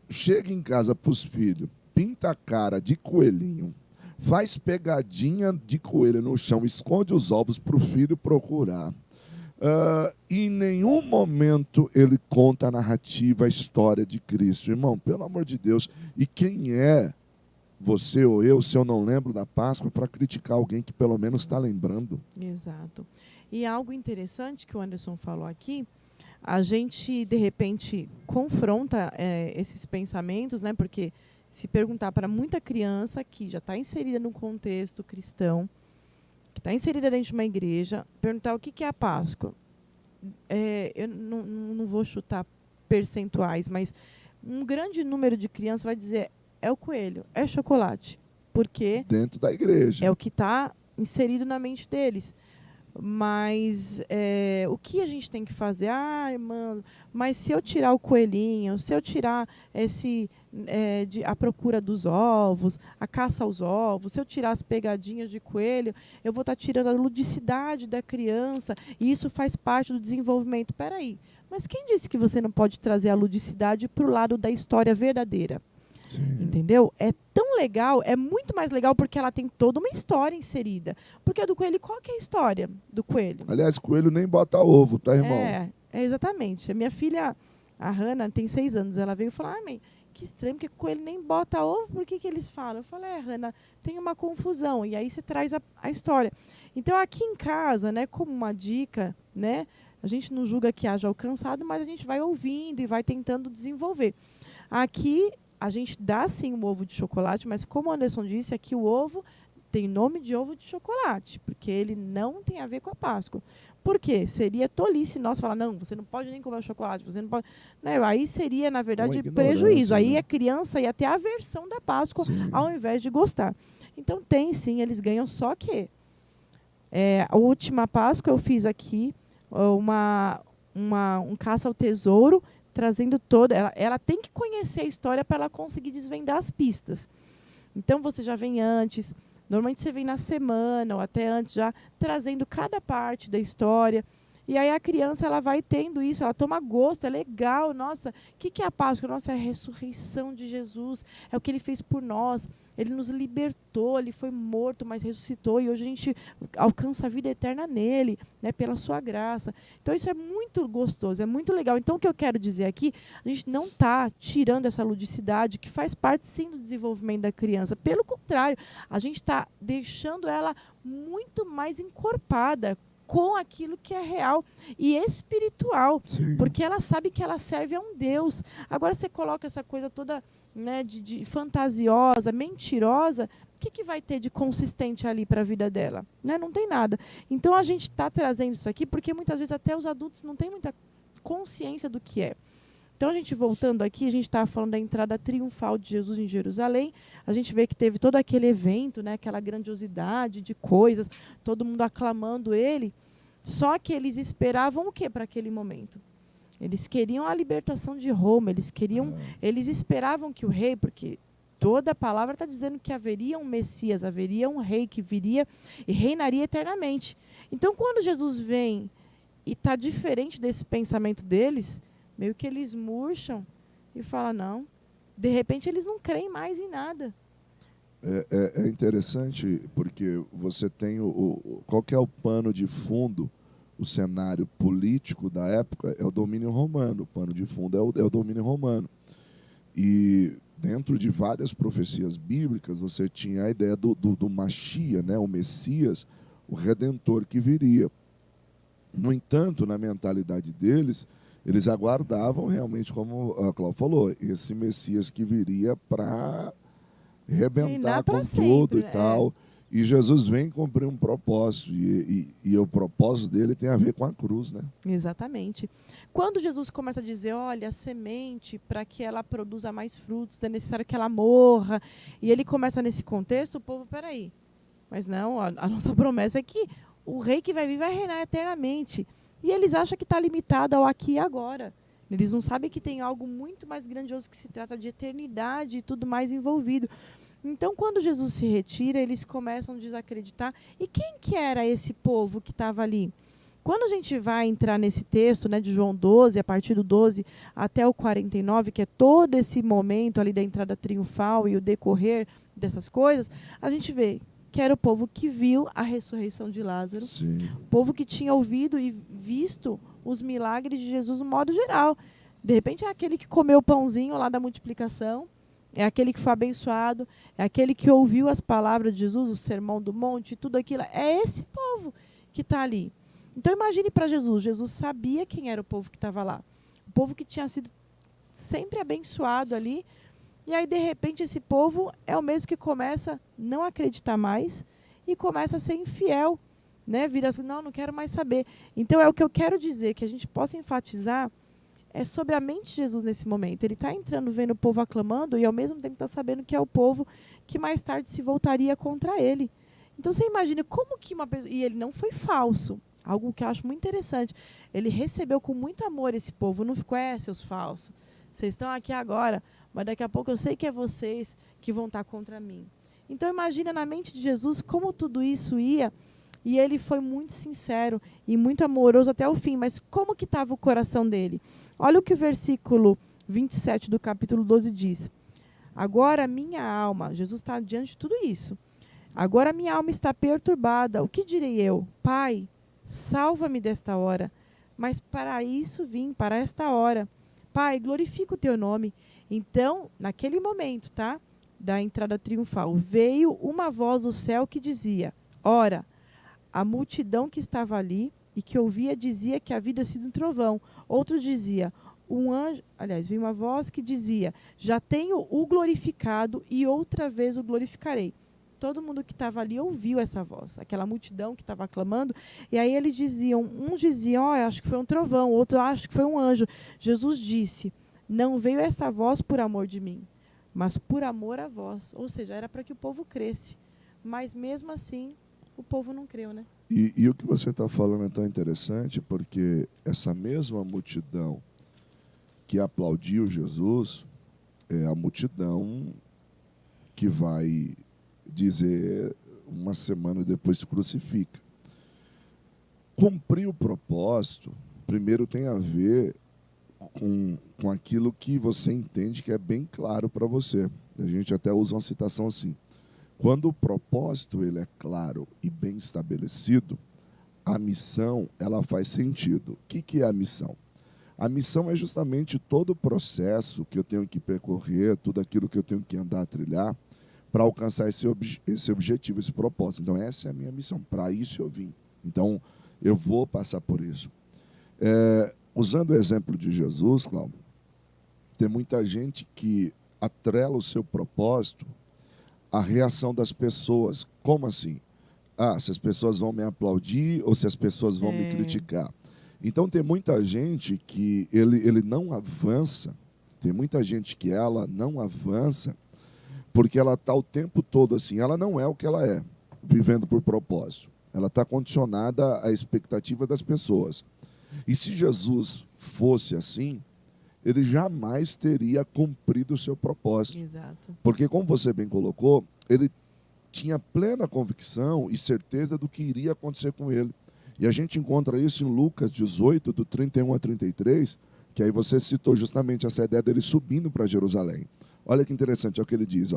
chega em casa para os filhos, pinta a cara de coelhinho, faz pegadinha de coelho no chão, esconde os ovos para o filho procurar. Em nenhum momento ele conta a narrativa, a história de Cristo. Irmão, pelo amor de Deus, e quem é você ou eu, se eu não lembro da Páscoa, para criticar alguém que pelo menos está lembrando? Exato. E algo interessante que o Anderson falou aqui, a gente, de repente, confronta esses pensamentos, né? Porque se perguntar para muita criança que já está inserida no contexto cristão, que está inserida dentro de uma igreja, perguntar o que é a Páscoa. Eu não vou chutar percentuais, mas um grande número de crianças vai dizer é o coelho, é chocolate. Porque dentro da igreja. É o que está inserido na mente deles. Mas o que a gente tem que fazer? Mano, mas se eu tirar o coelhinho, se eu tirar a procura dos ovos, a caça aos ovos, se eu tirar as pegadinhas de coelho, eu vou estar tirando a ludicidade da criança e isso faz parte do desenvolvimento. Peraí, mas quem disse que você não pode trazer a ludicidade para o lado da história verdadeira? Sim. Entendeu? É tão legal, é muito mais legal porque ela tem toda uma história inserida. Porque a do coelho, qual que é a história do coelho? Aliás, coelho nem bota ovo, tá, irmão? Exatamente. A minha filha, a Hannah, tem 6 anos. Ela veio e falou, mãe, que estranho, porque coelho nem bota ovo, por que eles falam? Eu falei, Hannah, tem uma confusão. E aí você traz a história. Então, aqui em casa, né, como uma dica, né, a gente não julga que haja alcançado, mas a gente vai ouvindo e vai tentando desenvolver. Aqui, a gente dá sim um ovo de chocolate, mas como o Anderson disse, aqui o ovo tem nome de ovo de chocolate, porque ele não tem a ver com a Páscoa. Por quê? Seria tolice nós falar, não, você não pode nem comer o chocolate, você não pode... Né? Aí seria, na verdade, prejuízo. Aí a criança ia ter a aversão da Páscoa, sim, ao invés de gostar. Então tem sim, eles ganham, só que a última Páscoa eu fiz aqui um caça ao tesouro, trazendo toda... Ela tem que conhecer a história para ela conseguir desvendar as pistas. Então, você já vem antes. Normalmente, você vem na semana ou até antes, já trazendo cada parte da história. E aí a criança ela vai tendo isso, ela toma gosto, é legal. Nossa, o que é a Páscoa? Nossa, é a ressurreição de Jesus, é o que ele fez por nós. Ele nos libertou, ele foi morto, mas ressuscitou, e hoje a gente alcança a vida eterna nele, né, pela sua graça. Então isso é muito gostoso, é muito legal. Então o que eu quero dizer aqui, a gente não está tirando essa ludicidade, que faz parte sim do desenvolvimento da criança. Pelo contrário, a gente está deixando ela muito mais encorpada com aquilo que é real e espiritual, Sim. porque ela sabe que ela serve a um Deus. Agora você coloca essa coisa toda, né, de fantasiosa, mentirosa, o que vai ter de consistente ali para a vida dela? Né? Não tem nada. Então a gente está trazendo isso aqui porque muitas vezes até os adultos não têm muita consciência do que é. Então, a gente voltando aqui, a gente estava falando da entrada triunfal de Jesus em Jerusalém. A gente vê que teve todo aquele evento, né, aquela grandiosidade de coisas, todo mundo aclamando ele. Só que eles esperavam o que para aquele momento? Eles queriam a libertação de Roma, eles esperavam que o rei, porque toda a palavra está dizendo que haveria um Messias, haveria um rei que viria e reinaria eternamente. Então, quando Jesus vem e está diferente desse pensamento deles, meio que eles murcham e falam, não. De repente, eles não creem mais em nada. É interessante porque você tem qual que é o pano de fundo, o cenário político da época é o domínio romano. O pano de fundo é o domínio romano. E dentro de várias profecias bíblicas, você tinha a ideia do Machia, né? O Messias, o Redentor que viria. No entanto, na mentalidade deles, eles aguardavam realmente, como a Cláudia falou, esse Messias que viria para arrebentar com tudo e tal. E Jesus vem cumprir um propósito. E o propósito dele tem a ver com a cruz, né? Exatamente. Quando Jesus começa a dizer, olha, a semente, para que ela produza mais frutos, é necessário que ela morra. E ele começa nesse contexto, o povo, peraí. Mas não, a nossa promessa é que o rei que vai vir vai reinar eternamente. E eles acham que está limitado ao aqui e agora. Eles não sabem que tem algo muito mais grandioso, que se trata de eternidade e tudo mais envolvido. Então, quando Jesus se retira, eles começam a desacreditar. E quem que era esse povo que estava ali? Quando a gente vai entrar nesse texto, né, de João 12, a partir do 12 até o 49, que é todo esse momento ali da entrada triunfal e o decorrer dessas coisas, a gente vê que era o povo que viu a ressurreição de Lázaro. Sim. O povo que tinha ouvido e visto os milagres de Jesus no modo geral. De repente é aquele que comeu o pãozinho lá da multiplicação, é aquele que foi abençoado, é aquele que ouviu as palavras de Jesus, o sermão do monte, tudo aquilo. É esse povo que está ali. Então imagine para Jesus. Jesus sabia quem era o povo que estava lá. O povo que tinha sido sempre abençoado ali. E aí, de repente, esse povo é o mesmo que começa a não acreditar mais e começa a ser infiel, né? Vira assim, não quero mais saber. Então, é o que eu quero dizer, que a gente possa enfatizar, é sobre a mente de Jesus nesse momento. Ele está entrando, vendo o povo aclamando e, ao mesmo tempo, está sabendo que é o povo que mais tarde se voltaria contra ele. Então, você imagina como que uma pessoa... E ele não foi falso, algo que eu acho muito interessante. Ele recebeu com muito amor esse povo, não ficou, seus falsos, vocês estão aqui agora, mas daqui a pouco eu sei que é vocês que vão estar contra mim. Então imagina na mente de Jesus como tudo isso ia, e ele foi muito sincero e muito amoroso até o fim, mas como que estava o coração dele? Olha o que o versículo 27 do capítulo 12 diz. Agora minha alma, Jesus está diante de tudo isso, agora minha alma está perturbada, o que direi eu? Pai, salva-me desta hora, mas para isso vim, para esta hora. Pai, glorifica o teu nome. Então, naquele momento, tá, da entrada triunfal, veio uma voz do céu que dizia, ora, a multidão que estava ali e que ouvia dizia que havia sido um trovão. Outro dizia, um anjo, aliás, veio uma voz que dizia, já tenho o glorificado e outra vez o glorificarei. Todo mundo que estava ali ouviu essa voz, aquela multidão que estava aclamando, e aí eles diziam, uns diziam, acho que foi um trovão, outro acho que foi um anjo. Jesus disse, não veio essa voz por amor de mim, mas por amor a vós. Ou seja, era para que o povo cresce. Mas mesmo assim, o povo não creu, né? E o que você está falando é tão interessante, porque essa mesma multidão que aplaudiu Jesus é a multidão que vai dizer uma semana depois que crucifica. cumprir o propósito, primeiro tem a ver com aquilo que você entende que é bem claro para você. A gente até usa uma citação assim: quando o propósito ele é claro e bem estabelecido, a missão ela faz sentido. O que é a missão? A missão é justamente todo o processo que eu tenho que percorrer, tudo aquilo que eu tenho que andar, trilhar, para alcançar esse objetivo, esse propósito. Então, essa é a minha missão. Para isso eu vim. Então, eu vou passar por isso. Usando o exemplo de Jesus, Cláudio, tem muita gente que atrela o seu propósito à reação das pessoas. Como assim? Se as pessoas vão me aplaudir ou se as pessoas vão me criticar. Então, tem muita gente que ele não avança, tem muita gente que ela não avança porque ela está o tempo todo assim, ela não é o que ela é, vivendo por propósito. Ela está condicionada à expectativa das pessoas. E se Jesus fosse assim, ele jamais teria cumprido o seu propósito. Exato. Porque, como você bem colocou, ele tinha plena convicção e certeza do que iria acontecer com ele. E a gente encontra isso em Lucas 18, do 31 a 33, que aí você citou justamente essa ideia dele subindo para Jerusalém. Olha que interessante, é o que ele diz.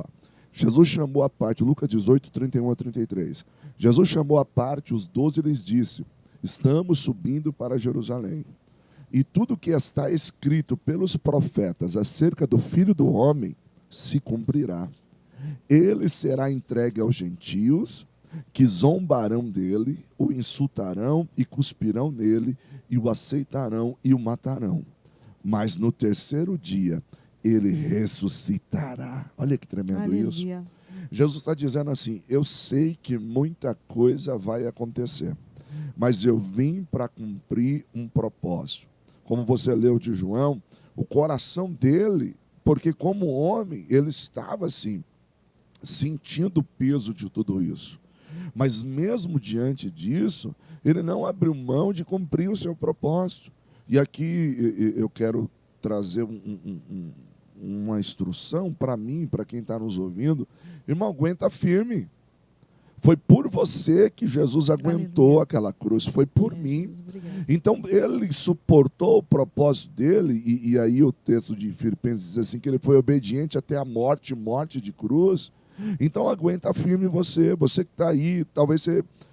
Jesus chamou à parte, Lucas 18, 31 a 33. Jesus chamou à parte os 12 e lhes disse: estamos subindo para Jerusalém. E tudo que está escrito pelos profetas acerca do Filho do Homem se cumprirá. Ele será entregue aos gentios, que zombarão dele, o insultarão e cuspirão nele, e o aceitarão e o matarão. Mas no terceiro dia ele ressuscitará. Olha que tremendo. Aleluia. Isso. Jesus está dizendo assim: eu sei que muita coisa vai acontecer, mas eu vim para cumprir um propósito. Como você leu de João, o coração dele, porque como homem, ele estava assim, sentindo o peso de tudo isso. Mas mesmo diante disso, ele não abriu mão de cumprir o seu propósito. E aqui eu quero trazer uma instrução para mim, para quem está nos ouvindo. Irmão, aguenta firme. Foi por você que Jesus aguentou aquela cruz, foi por mim. Então, ele suportou o propósito dele, e aí o texto de Filipenses diz assim, que ele foi obediente até a morte de cruz. Então, aguenta firme você que está aí, talvez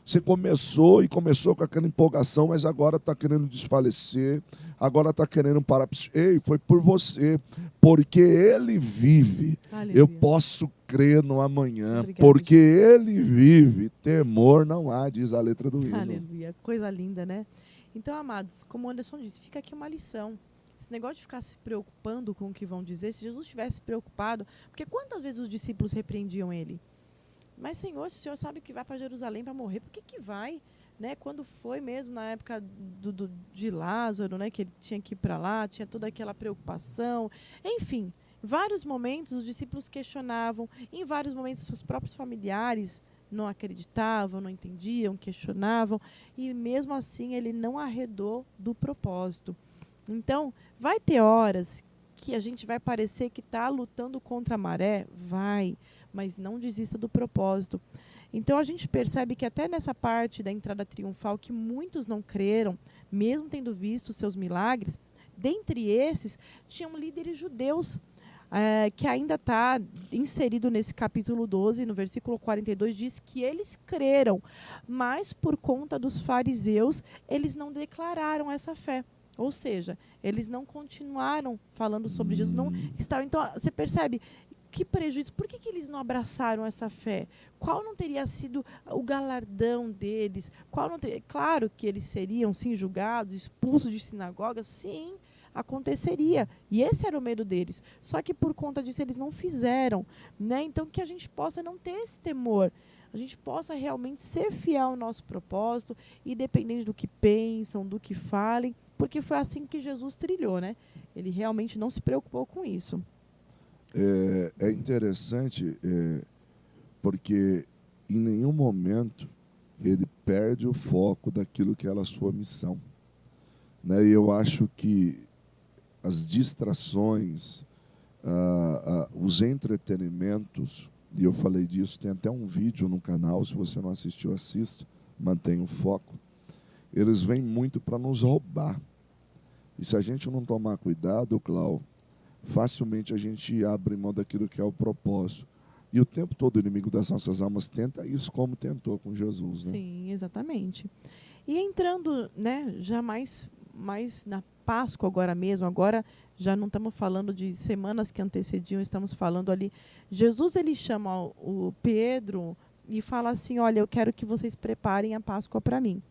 você começou com aquela empolgação, mas agora está querendo desfalecer, agora está querendo parar. Ei, foi por você, porque ele vive. Aleluia. Eu posso crer no amanhã. Obrigada, porque ele vive, temor não há, diz a letra do hino. Aleluia, coisa linda, né? Então, amados, como o Anderson disse, fica aqui uma lição. Esse negócio de ficar se preocupando com o que vão dizer, se Jesus estivesse preocupado, porque quantas vezes os discípulos repreendiam ele? Mas, Senhor, se o Senhor sabe que vai para Jerusalém para morrer, por que vai? Né? Quando foi mesmo na época de Lázaro, né? Que ele tinha que ir para lá, tinha toda aquela preocupação. Enfim, vários momentos os discípulos questionavam, em vários momentos seus próprios familiares não acreditavam, não entendiam, questionavam, e mesmo assim ele não arredou do propósito. Então, vai ter horas que a gente vai parecer que está lutando contra a maré? Vai, mas não desista do propósito. Então, a gente percebe que até nessa parte da entrada triunfal, que muitos não creram, mesmo tendo visto seus milagres, dentre esses, tinham líderes judeus, que ainda está inserido nesse capítulo 12, no versículo 42, diz que eles creram, mas por conta dos fariseus, eles não declararam essa fé. Ou seja, eles não continuaram falando sobre Jesus. Não estavam. Então, você percebe que prejuízo. Por que eles não abraçaram essa fé? Qual não teria sido o galardão deles? Claro que eles seriam, sim, julgados, expulsos de sinagogas. Sim, aconteceria. E esse era o medo deles. Só que por conta disso eles não fizeram. Né? Então, que a gente possa não ter esse temor. A gente possa realmente ser fiel ao nosso propósito, independente do que pensam, do que falem, porque foi assim que Jesus trilhou, né? Ele realmente não se preocupou com isso. É interessante, porque em nenhum momento ele perde o foco daquilo que era a sua missão. Né? E eu acho que as distrações, os entretenimentos, e eu falei disso, tem até um vídeo no canal, se você não assistiu, assista, mantenha o foco. eles vêm muito para nos roubar. E se a gente não tomar cuidado, Cláudio, facilmente a gente abre mão daquilo que é o propósito. E o tempo todo o inimigo das nossas almas tenta isso como tentou com Jesus, né? Sim, exatamente. E entrando, né, já mais na Páscoa agora mesmo, agora já não estamos falando de semanas que antecediam, estamos falando ali, Jesus ele chama o Pedro e fala assim, olha, eu quero que vocês preparem a Páscoa para mim.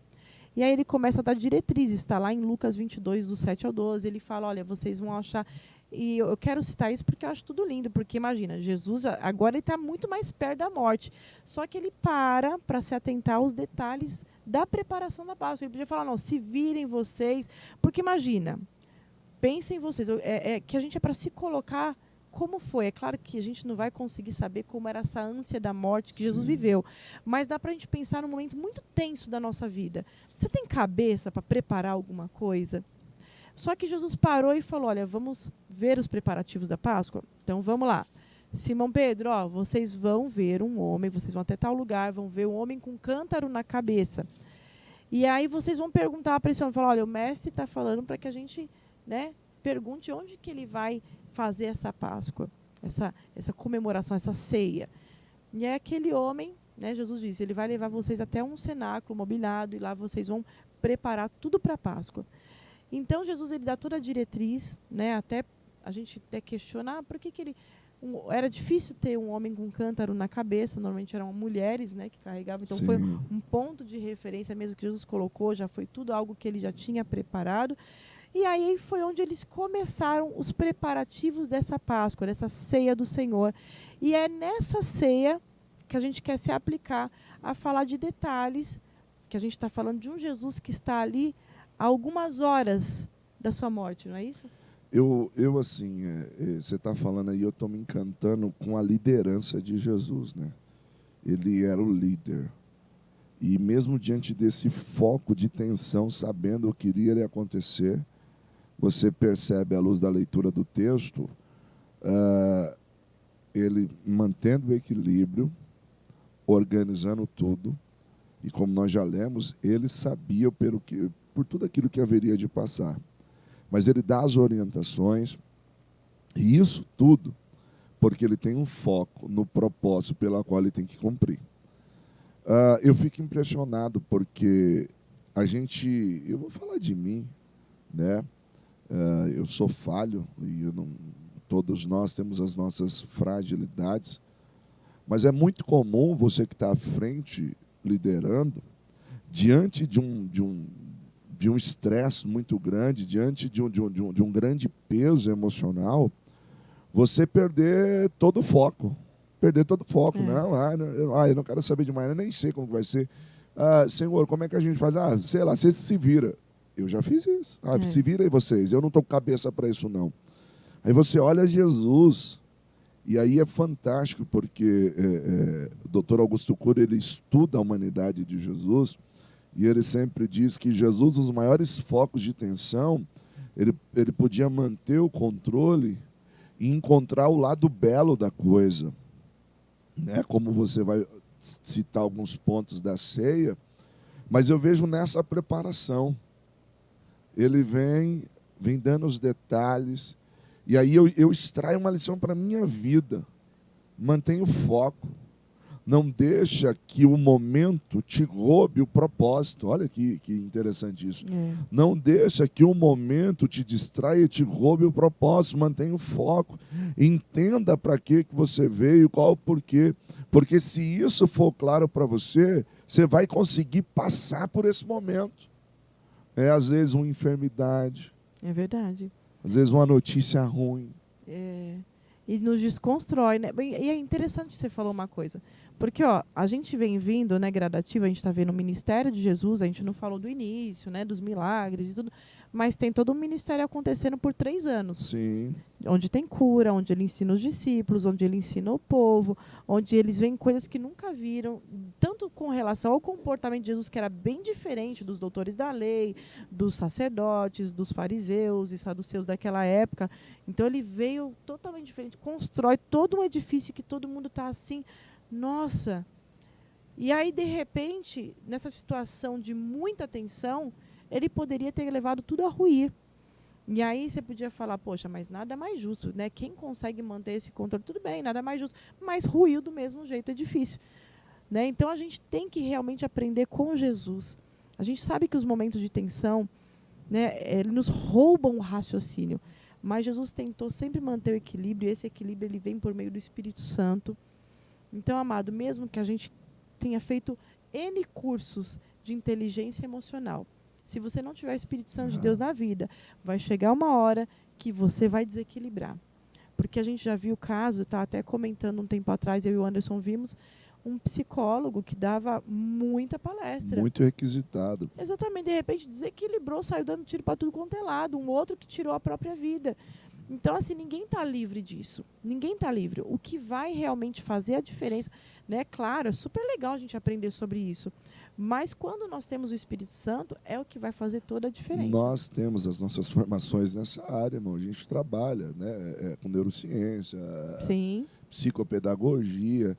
E aí ele começa a dar diretrizes, está lá em Lucas 22, do 7 ao 12, ele fala, olha, vocês vão achar... E eu quero citar isso porque eu acho tudo lindo, porque imagina, Jesus agora ele está muito mais perto da morte, só que ele para se atentar aos detalhes da preparação da Páscoa. Ele podia falar, não, se virem vocês, porque imagina, pensem vocês, que a gente é para se colocar como foi. É claro que a gente não vai conseguir saber como era essa ânsia da morte que Jesus viveu, mas dá para a gente pensar num momento muito tenso da nossa vida. Você tem cabeça para preparar alguma coisa? Só que Jesus parou e falou, olha, vamos ver os preparativos da Páscoa? Então vamos lá. Simão Pedro, ó, vocês vão ver um homem, vocês vão até tal lugar, vão ver um homem com um cântaro na cabeça. E aí vocês vão perguntar para esse homem, falar, olha, o mestre está falando para que a gente, né, pergunte onde que ele vai fazer essa Páscoa, essa comemoração, essa ceia. E é aquele homem, né, Jesus disse, ele vai levar vocês até um cenáculo mobiliado e lá vocês vão preparar tudo para a Páscoa. Então Jesus ele dá toda a diretriz, né, até a gente até questiona, por que ele... era difícil ter um homem com cântaro na cabeça, normalmente eram mulheres, né, que carregavam, então foi um ponto de referência mesmo que Jesus colocou, já foi tudo algo que ele já tinha preparado. E aí foi onde eles começaram os preparativos dessa Páscoa, dessa ceia do Senhor. E é nessa ceia que a gente quer se aplicar a falar de detalhes, que a gente está falando de um Jesus que está ali há algumas horas da sua morte, não é isso? Eu assim, você está falando aí, eu estou me encantando com a liderança de Jesus, né? Ele era o líder. E mesmo diante desse foco de tensão, sabendo o que iria acontecer, você percebe à luz da leitura do texto, ele mantendo o equilíbrio, organizando tudo, e como nós já lemos, ele sabia por tudo aquilo que haveria de passar. Mas ele dá as orientações, e isso tudo porque ele tem um foco no propósito pela qual ele tem que cumprir. Eu fico impressionado porque eu vou falar de mim, né? Eu sou falho e todos nós temos as nossas fragilidades, mas é muito comum você que está à frente, liderando, diante de um estresse muito grande, diante de um grande peso emocional, você perder todo o foco. Perder todo o foco. Eu não quero saber demais, eu nem sei como vai ser. Senhor, como é que a gente faz? Sei lá, você se vira. Eu já fiz isso. Se vira aí vocês, eu não estou com cabeça para isso não. Aí você olha Jesus, e aí é fantástico, porque o Dr. Augusto Cury, ele estuda a humanidade de Jesus, e ele sempre diz que Jesus, os maiores focos de tensão, ele podia manter o controle e encontrar o lado belo da coisa. Né? Como você vai citar alguns pontos da ceia, mas eu vejo nessa preparação. Ele vem dando os detalhes, e aí eu extraio uma lição para a minha vida. Mantenha o foco. Não deixa que o momento te roube o propósito. Olha que interessante isso. Não deixa que o momento te distraia e te roube o propósito. Mantenha o foco. Entenda para que você veio, qual o porquê. Porque se isso for claro para você, você vai conseguir passar por esse momento. Às vezes uma enfermidade. É verdade. Às vezes uma notícia ruim. E nos desconstrói, né? E é interessante que você falou uma coisa. Porque, a gente vem vindo, né, gradativo, a gente está vendo o ministério de Jesus, a gente não falou do início, né, dos milagres e tudo, mas tem todo um ministério acontecendo por 3 anos. Sim. Onde tem cura, onde ele ensina os discípulos, onde ele ensina o povo, onde eles veem coisas que nunca viram, tanto com relação ao comportamento de Jesus, que era bem diferente dos doutores da lei, dos sacerdotes, dos fariseus e saduceus daquela época. Então ele veio totalmente diferente, constrói todo um edifício que todo mundo está assim... Nossa! E aí, de repente, nessa situação de muita tensão, ele poderia ter levado tudo a ruir. E aí você podia falar, poxa, mas nada mais justo, né? Quem consegue manter esse controle? Tudo bem, nada mais justo. Mas ruiu do mesmo jeito, é difícil. Né? Então a gente tem que realmente aprender com Jesus. A gente sabe que os momentos de tensão, né, eles nos roubam o raciocínio. Mas Jesus tentou sempre manter o equilíbrio, e esse equilíbrio ele vem por meio do Espírito Santo. Então, amado, mesmo que a gente tenha feito N cursos de inteligência emocional, se você não tiver o Espírito Santo de Deus na vida, vai chegar uma hora que você vai desequilibrar. Porque a gente já viu o caso, tá até comentando um tempo atrás, eu e o Anderson vimos, um psicólogo que dava muita palestra. Muito requisitado. Exatamente, de repente desequilibrou, saiu dando tiro para tudo quanto é lado, um outro que tirou a própria vida. Então, assim, ninguém está livre disso. Ninguém está livre. O que vai realmente fazer a diferença, né? Claro, é super legal a gente aprender sobre isso. Mas quando nós temos o Espírito Santo, é o que vai fazer toda a diferença. Nós temos as nossas formações nessa área, irmão. A gente trabalha, né, com neurociência, Sim. psicopedagogia,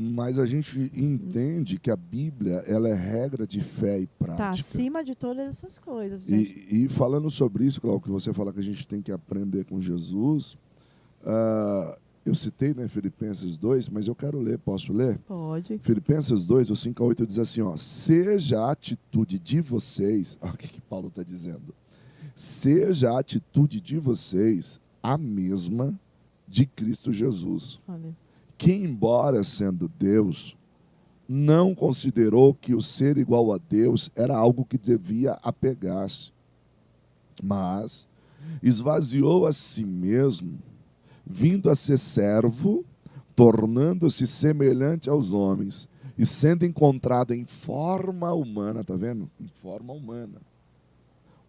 mas a gente entende que a Bíblia ela é regra de fé e prática. Está acima de todas essas coisas. Né? E falando sobre isso, Cláudio, que você fala que a gente tem que aprender com Jesus, eu citei, né, Filipenses 2, mas eu quero ler, posso ler? Pode. Filipenses 2, o 5 a 8 diz assim, ó, seja a atitude de vocês, olha o que Paulo está dizendo, seja a atitude de vocês a mesma de Cristo Jesus. Olha. Que, embora sendo Deus, não considerou que o ser igual a Deus era algo que devia apegar-se, mas esvaziou a si mesmo, vindo a ser servo, tornando-se semelhante aos homens, e sendo encontrado em forma humana, tá vendo? Em forma humana.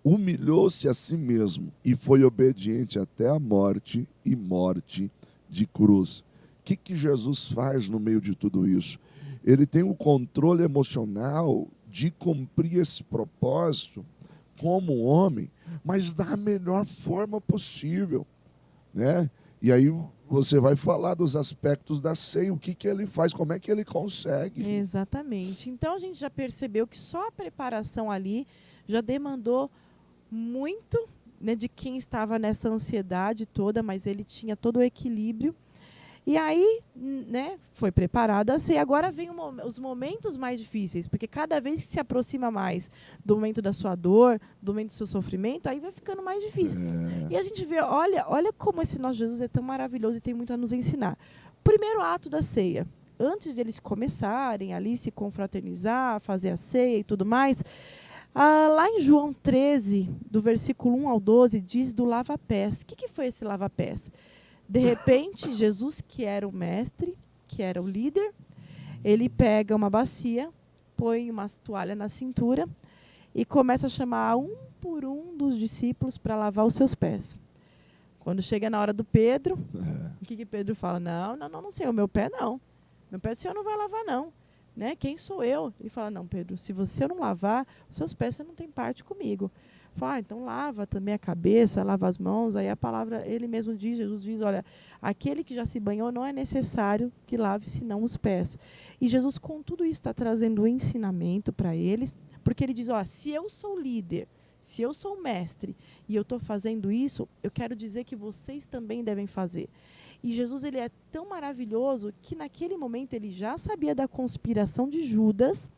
Humilhou-se a si mesmo e foi obediente até a morte e morte de cruz. O que Jesus faz no meio de tudo isso? Ele tem o controle emocional de cumprir esse propósito como homem, mas da melhor forma possível, né? E aí você vai falar dos aspectos da ceia, o que ele faz, como é que ele consegue. Exatamente. Então a gente já percebeu que só a preparação ali já demandou muito, né, de quem estava nessa ansiedade toda, mas ele tinha todo o equilíbrio. E aí, né, foi preparada a ceia. Agora vem os momentos mais difíceis, porque cada vez que se aproxima mais do momento da sua dor, do momento do seu sofrimento, aí vai ficando mais difícil. E a gente vê, olha como esse nosso Jesus é tão maravilhoso e tem muito a nos ensinar. Primeiro ato da ceia. Antes de eles começarem ali, se confraternizar, fazer a ceia e tudo mais, lá em João 13, do versículo 1 ao 12, diz do lava-pés. O que foi esse lava-pés? De repente, Jesus, que era o mestre, que era o líder, ele pega uma bacia, põe uma toalha na cintura e começa a chamar um por um dos discípulos para lavar os seus pés. Quando chega na hora do Pedro, o que Pedro fala? Não, Senhor, meu pé não. Meu pé o Senhor não vai lavar, não. Né? Quem sou eu? Ele fala, não, Pedro, se você não lavar, os seus pés você não tem parte comigo. Fala, então lava também a cabeça, lava as mãos. Aí a palavra, ele mesmo diz, Jesus diz, olha, aquele que já se banhou não é necessário que lave senão os pés. E Jesus com tudo isso está trazendo um ensinamento para eles, porque ele diz, ó, se eu sou líder, se eu sou mestre e eu estou fazendo isso, eu quero dizer que vocês também devem fazer. E Jesus ele é tão maravilhoso que naquele momento ele já sabia da conspiração de Judas,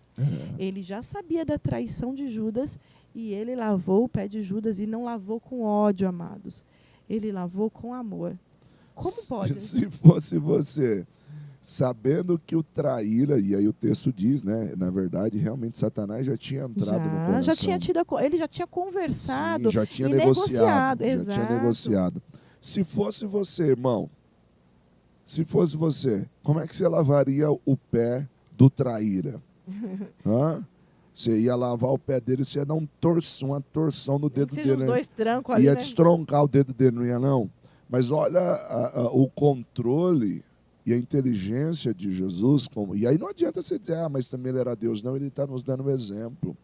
ele já sabia da traição de Judas, e ele lavou o pé de Judas e não lavou com ódio, amados. Ele lavou com amor. Como pode? Se fosse você, sabendo que o traíra, e aí o texto diz, né? Na verdade, realmente Satanás já tinha entrado no coração. Ele já tinha conversado. Sim, já tinha e negociado. Já Exato. tinha negociado. Se fosse você, irmão, se fosse você, como é que você lavaria o pé do traíra? Você ia lavar o pé dele, você ia dar uma torção no dedo dele. Os dois trancos ali, ia né? destroncar o dedo dele, não ia não? Mas olha o controle e a inteligência de Jesus. E aí não adianta você dizer, mas também ele era Deus. Não, ele está nos dando um exemplo.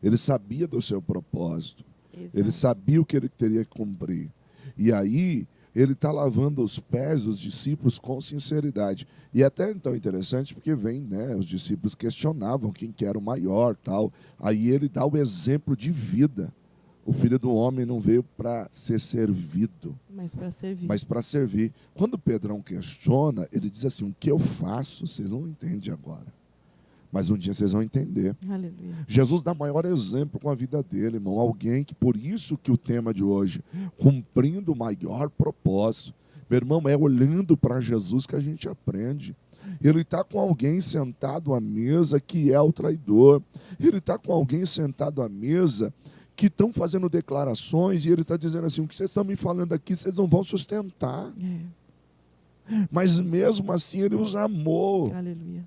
Ele sabia do seu propósito. Exato. Ele sabia o que ele teria que cumprir. E aí ele está lavando os pés dos discípulos com sinceridade. E até então interessante, porque vem, né, os discípulos questionavam quem que era o maior, tal. Aí ele dá o exemplo de vida. O Filho do Homem não veio para ser servido, mas para servir. Quando Pedrão questiona, ele diz assim, o que eu faço, vocês não entendem agora. Mas um dia vocês vão entender. Aleluia. Jesus dá maior exemplo com a vida dele, irmão. Alguém que, por isso que o tema de hoje, cumprindo o maior propósito. Meu irmão, é olhando para Jesus que a gente aprende. Ele está com alguém sentado à mesa que é o traidor. Ele está com alguém sentado à mesa que estão fazendo declarações e ele está dizendo assim, o que vocês estão me falando aqui, vocês não vão sustentar. Mas mesmo assim ele os amou. Aleluia.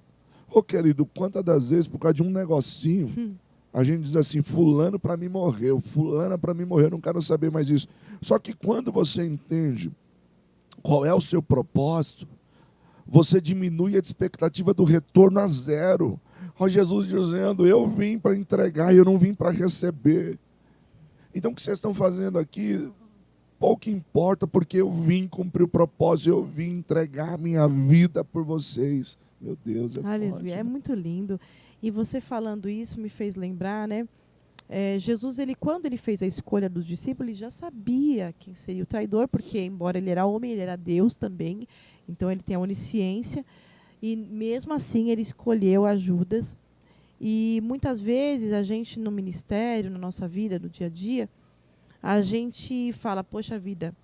Ô querido, quantas das vezes, por causa de um negocinho, a gente diz assim, fulano para mim morreu, fulana para mim morreu, não quero saber mais disso. Só que quando você entende qual é o seu propósito, você diminui a expectativa do retorno a zero. Ó Jesus dizendo, eu vim para entregar, eu não vim para receber. Então o que vocês estão fazendo aqui, pouco importa, porque eu vim cumprir o propósito, eu vim entregar a minha vida por vocês. Meu Deus, é Aleluia, forte, é né? muito lindo. E você falando isso me fez lembrar, né? Jesus, quando ele fez a escolha dos discípulos, ele já sabia quem seria o traidor, porque embora ele era homem, ele era Deus também. Então ele tem a onisciência. E mesmo assim ele escolheu a Judas. E muitas vezes a gente no ministério, na nossa vida, no dia a dia, a gente fala, poxa vida,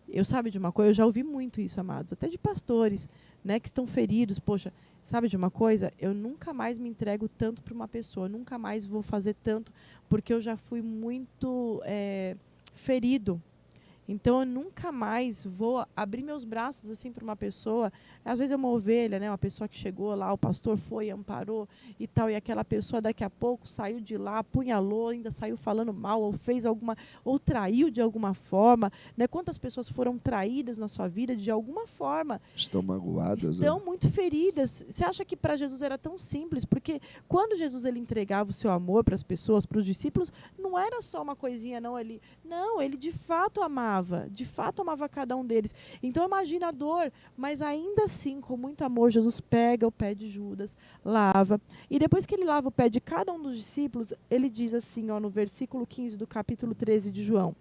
eu sabe de uma coisa, eu já ouvi muito isso, amados, até de pastores, né, que estão feridos, poxa, sabe de uma coisa? Eu nunca mais me entrego tanto para uma pessoa, eu nunca mais vou fazer tanto, porque eu já fui muito ferido. Então eu nunca mais vou abrir meus braços assim para uma pessoa. Às vezes é uma ovelha, né? Uma pessoa que chegou lá, o pastor foi, amparou e tal, e aquela pessoa daqui a pouco saiu de lá, apunhalou, ainda saiu falando mal, ou fez alguma, ou traiu de alguma forma, né? Quantas pessoas foram traídas na sua vida de alguma forma? Estão magoadas. Estão muito feridas. Você acha que para Jesus era tão simples? Porque quando Jesus ele entregava o seu amor para as pessoas, para os discípulos, não era só uma coisinha, não, ele de fato amava cada um deles. Então imagina a dor, mas ainda assim, com muito amor, Jesus pega o pé de Judas, lava, e depois que ele lava o pé de cada um dos discípulos, ele diz assim, ó, no versículo 15 do capítulo 13 de João,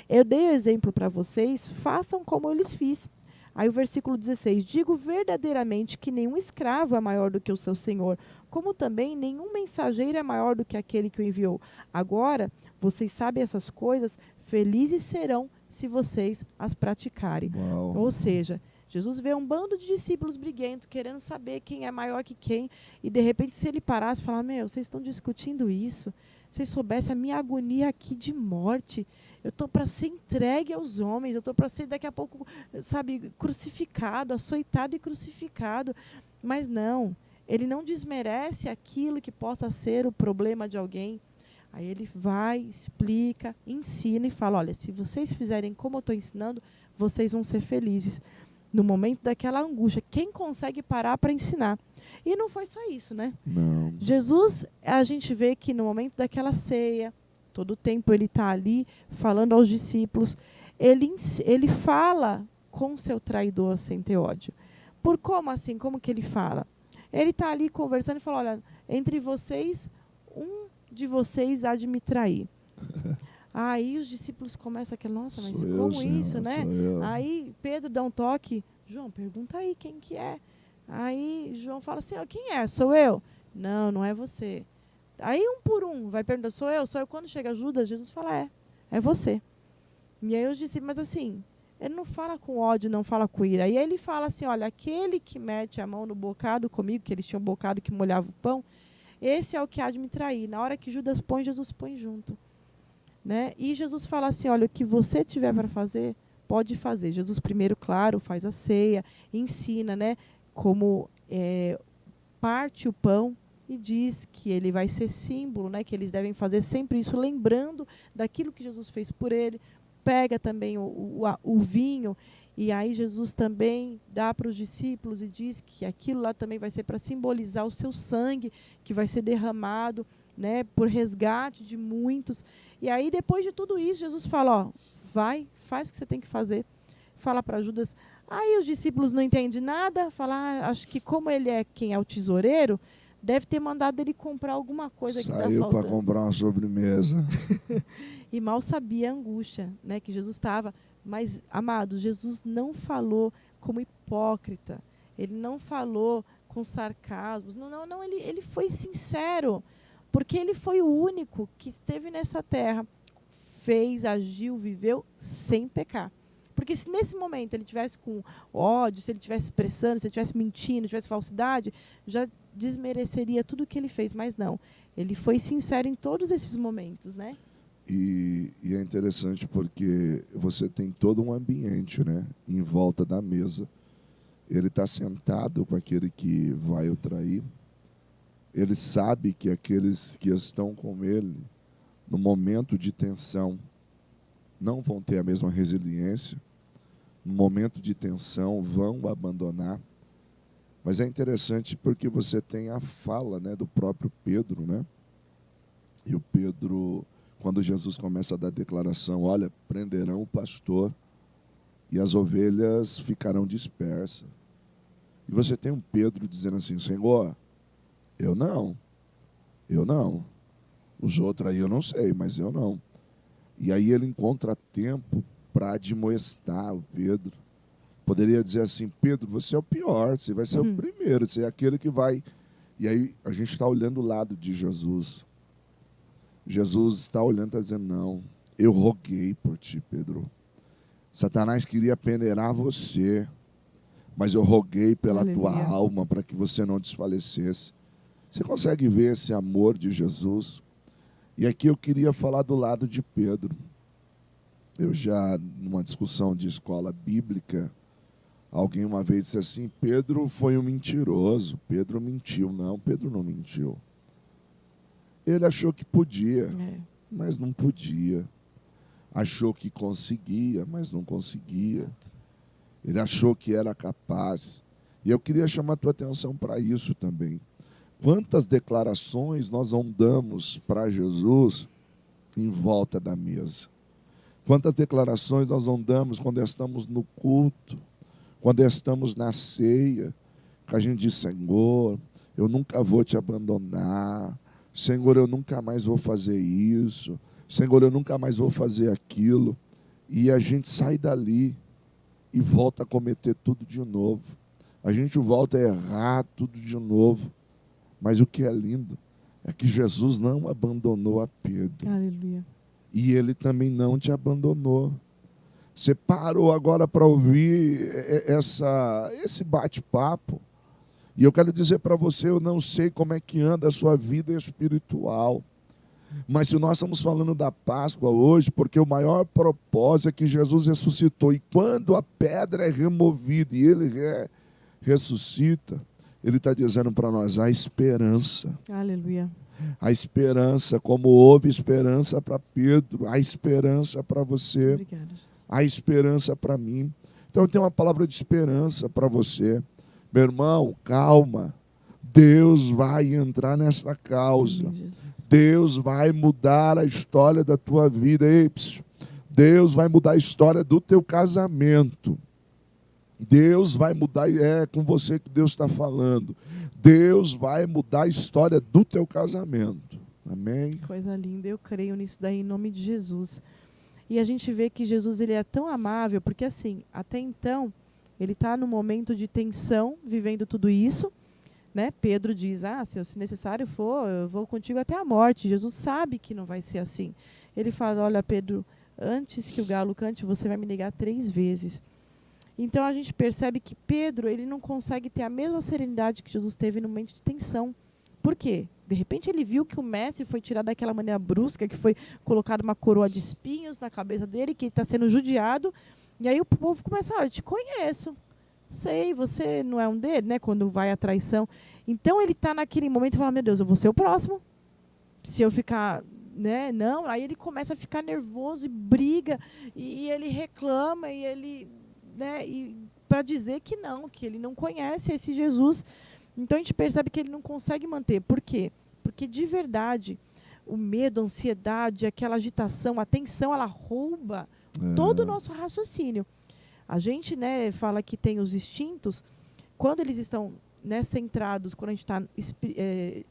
eu dei o exemplo para vocês, façam como eu lhes fiz. Aí o versículo 16, digo verdadeiramente que nenhum escravo é maior do que o seu senhor, como também nenhum mensageiro é maior do que aquele que o enviou. Agora, vocês sabem essas coisas, felizes serão se vocês as praticarem. Uau. Ou seja, Jesus vê um bando de discípulos briguentos, querendo saber quem é maior que quem, e de repente se ele parasse e falar, vocês estão discutindo isso, vocês soubessem a minha agonia aqui de morte, eu estou para ser entregue aos homens, eu estou para ser daqui a pouco, sabe, crucificado, açoitado e crucificado. Mas não, ele não desmerece aquilo que possa ser o problema de alguém. Aí ele vai, explica, ensina e fala, olha, se vocês fizerem como eu estou ensinando, vocês vão ser felizes. No momento daquela angústia, quem consegue parar para ensinar? E não foi só isso, né? Não. Jesus, a gente vê que no momento daquela ceia, todo o tempo ele está ali falando aos discípulos, ele fala com seu traidor sem ter ódio. Por como assim? Como que ele fala? Ele está ali conversando e fala, olha, entre vocês, um de vocês há de me trair. Aí os discípulos começam aquele, nossa, mas Sou como eu, Senhor, isso, né? sou eu. Aí Pedro dá um toque, João, pergunta aí quem que é. Aí João fala assim, quem é? Sou eu? Não, não é você. Aí um por um vai perguntar, sou eu? Sou eu? Quando chega Judas, Jesus fala, é você. E aí os discípulos, mas assim, ele não fala com ódio, não fala com ira. E aí ele fala assim, olha, aquele que mete a mão no bocado comigo, que eles tinham um bocado que molhava o pão, esse é o que há de me trair. Na hora que Judas põe, Jesus põe junto. Né? E Jesus fala assim, olha, o que você tiver para fazer, pode fazer. Jesus primeiro, claro, faz a ceia, ensina, né, como parte o pão e diz que ele vai ser símbolo, né, que eles devem fazer sempre isso, lembrando daquilo que Jesus fez por ele. Pega também o vinho, e aí Jesus também dá para os discípulos e diz que aquilo lá também vai ser para simbolizar o seu sangue, que vai ser derramado, né, por resgate de muitos. E aí, depois de tudo isso, Jesus fala, vai, faz o que você tem que fazer. fala para Judas. Aí os discípulos não entendem nada, falam, acho que como ele é quem é o tesoureiro, deve ter mandado ele comprar alguma coisa que está faltando. Saiu para comprar uma sobremesa. E mal sabia a angústia, né, que Jesus estava. Mas, amados, Jesus não falou como hipócrita. Ele não falou com sarcasmos. Não, ele foi sincero. Porque ele foi o único que esteve nessa terra, fez, agiu, viveu sem pecar. Porque se nesse momento ele tivesse com ódio, se ele tivesse expressando, se ele tivesse mentindo, se tivesse falsidade, já desmereceria tudo o que ele fez. Mas não, ele foi sincero em todos esses momentos, né? E é interessante porque você tem todo um ambiente, né, em volta da mesa. Ele está sentado com aquele que vai o trair. Ele sabe que aqueles que estão com ele, no momento de tensão, não vão ter a mesma resiliência. No momento de tensão, vão o abandonar. Mas é interessante porque você tem a fala, né, do próprio Pedro, né? E o Pedro, quando Jesus começa a dar declaração, olha, prenderão o pastor e as ovelhas ficarão dispersas. E você tem um Pedro dizendo assim, Senhor, eu não. Os outros aí eu não sei, mas eu não. E aí ele encontra tempo para admoestar o Pedro. Poderia dizer assim, Pedro, você é o pior, você vai ser o primeiro, você é aquele que vai... E aí a gente está olhando o lado de Jesus. Jesus está olhando e está dizendo, não, eu roguei por ti, Pedro. Satanás queria peneirar você, mas eu roguei pela tua alma para que você não desfalecesse. Você consegue ver esse amor de Jesus? E aqui eu queria falar do lado de Pedro. Eu já, numa discussão de escola bíblica, alguém uma vez disse assim, Pedro foi um mentiroso, Pedro mentiu. Não, Pedro não mentiu. Ele achou que podia, mas não podia. Achou que conseguia, mas não conseguia. Ele achou que era capaz. E eu queria chamar a tua atenção para isso também. Quantas declarações nós não damos para Jesus em volta da mesa? Quantas declarações nós não damos quando estamos no culto, quando estamos na ceia, que a gente diz, Senhor, eu nunca vou te abandonar, Senhor, eu nunca mais vou fazer isso, Senhor, eu nunca mais vou fazer aquilo. E a gente sai dali e volta a cometer tudo de novo. A gente volta a errar tudo de novo. Mas o que é lindo é que Jesus não abandonou a Pedro. Aleluia. E ele também não te abandonou. Você parou agora para ouvir esse bate-papo. E eu quero dizer para você, eu não sei como é que anda a sua vida espiritual. Mas se nós estamos falando da Páscoa hoje, porque o maior propósito é que Jesus ressuscitou. E quando a pedra é removida e ele ressuscita, ele está dizendo para nós, a esperança. Aleluia. A esperança, como houve esperança para Pedro, a esperança para você, Obrigada, a esperança para mim. Então tem uma palavra de esperança para você. Meu irmão, calma. Deus vai entrar nessa causa. Amém, Deus vai mudar a história da tua vida. Deus vai mudar a história do teu casamento. Deus vai mudar, é com você que Deus está falando. Deus vai mudar a história do teu casamento. Amém? Coisa linda, eu creio nisso daí em nome de Jesus. E a gente vê que Jesus ele é tão amável, porque assim, até então, ele está no momento de tensão, vivendo tudo isso. Né? Pedro diz, se necessário for, eu vou contigo até a morte. Jesus sabe que não vai ser assim. Ele fala, olha Pedro, antes que o galo cante, você vai me negar 3 vezes. Então a gente percebe que Pedro ele não consegue ter a mesma serenidade que Jesus teve no momento de tensão. Por quê? De repente ele viu que o mestre foi tirado daquela maneira brusca, que foi colocada uma coroa de espinhos na cabeça dele, que ele está sendo judiado. E aí o povo começa, eu te conheço. Sei, você não é um dele, né? Quando vai a traição. Então ele está naquele momento e fala, meu Deus, eu vou ser o próximo. Se eu ficar, né? Não, aí ele começa a ficar nervoso e briga, e ele reclama, e ele, né? E para dizer que ele não conhece esse Jesus. Então a gente percebe que ele não consegue manter. Por quê? Porque de verdade, o medo, a ansiedade, aquela agitação, a tensão, ela rouba todo o nosso raciocínio. A gente, né, fala que tem os instintos, quando eles estão, né, centrados, quando a gente está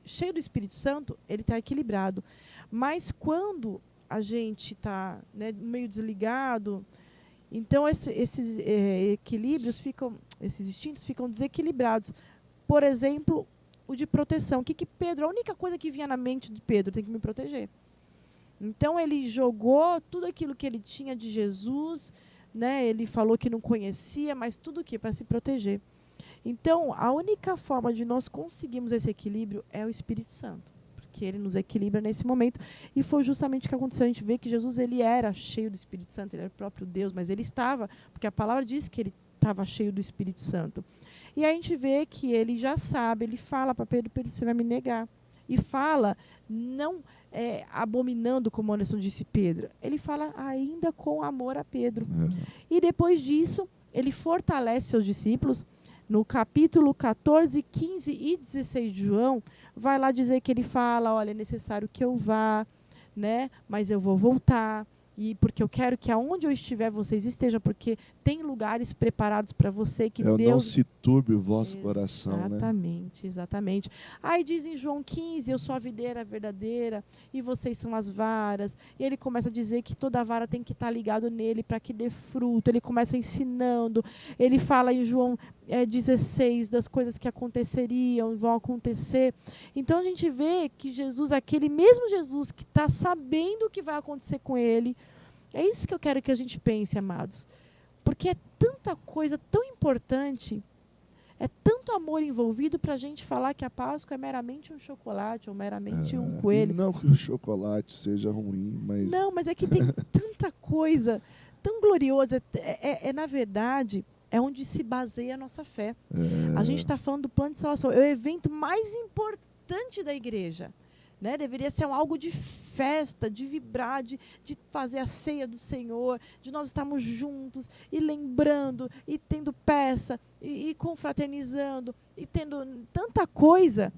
cheio do Espírito Santo, ele está equilibrado. Mas quando a gente está, né, meio desligado, então esses equilíbrios ficam, esses instintos ficam desequilibrados. Por exemplo, o de proteção. Pedro, a única coisa que vinha na mente de Pedro, tem que me proteger. Então ele jogou tudo aquilo que ele tinha de Jesus, né? Ele falou que não conhecia, mas tudo o que para se proteger. Então, a única forma de nós conseguirmos esse equilíbrio é o Espírito Santo, porque ele nos equilibra nesse momento. E foi justamente o que aconteceu. A gente vê que Jesus, ele era cheio do Espírito Santo, ele era o próprio Deus, mas ele estava, porque a palavra diz que ele estava cheio do Espírito Santo. E a gente vê que ele já sabe, ele fala para Pedro, você vai me negar. E fala, não abominando, como Anderson disse Pedro, ele fala ainda com amor a Pedro. E depois disso, ele fortalece seus discípulos. No capítulo 14, 15 e 16 de João, vai lá dizer que ele fala, olha, é necessário que eu vá, né? Mas eu vou voltar, e porque eu quero que aonde eu estiver vocês estejam, porque tem lugares preparados para você que Deus... Não se turbe o vosso coração, né? Exatamente, exatamente. Aí diz em João 15, eu sou a videira verdadeira e vocês são as varas. E ele começa a dizer que toda vara tem que estar ligado nele para que dê fruto. Ele começa ensinando. Ele fala em João 16 das coisas que aconteceriam, vão acontecer. Então a gente vê que Jesus, aquele mesmo Jesus que está sabendo o que vai acontecer com ele, é isso que eu quero que a gente pense, amados. Porque é tanta coisa tão importante, é tanto amor envolvido para a gente falar que a Páscoa é meramente um chocolate ou meramente um coelho. Não que o chocolate seja ruim, mas... Não, mas é que tem tanta coisa tão gloriosa. Na verdade, é onde se baseia a nossa fé. A gente está falando do plano de salvação. É o evento mais importante da igreja. Né? Deveria ser algo de festa, de vibrar, de fazer a ceia do Senhor, de nós estarmos juntos e lembrando, e tendo peça, e confraternizando, e tendo tanta coisa.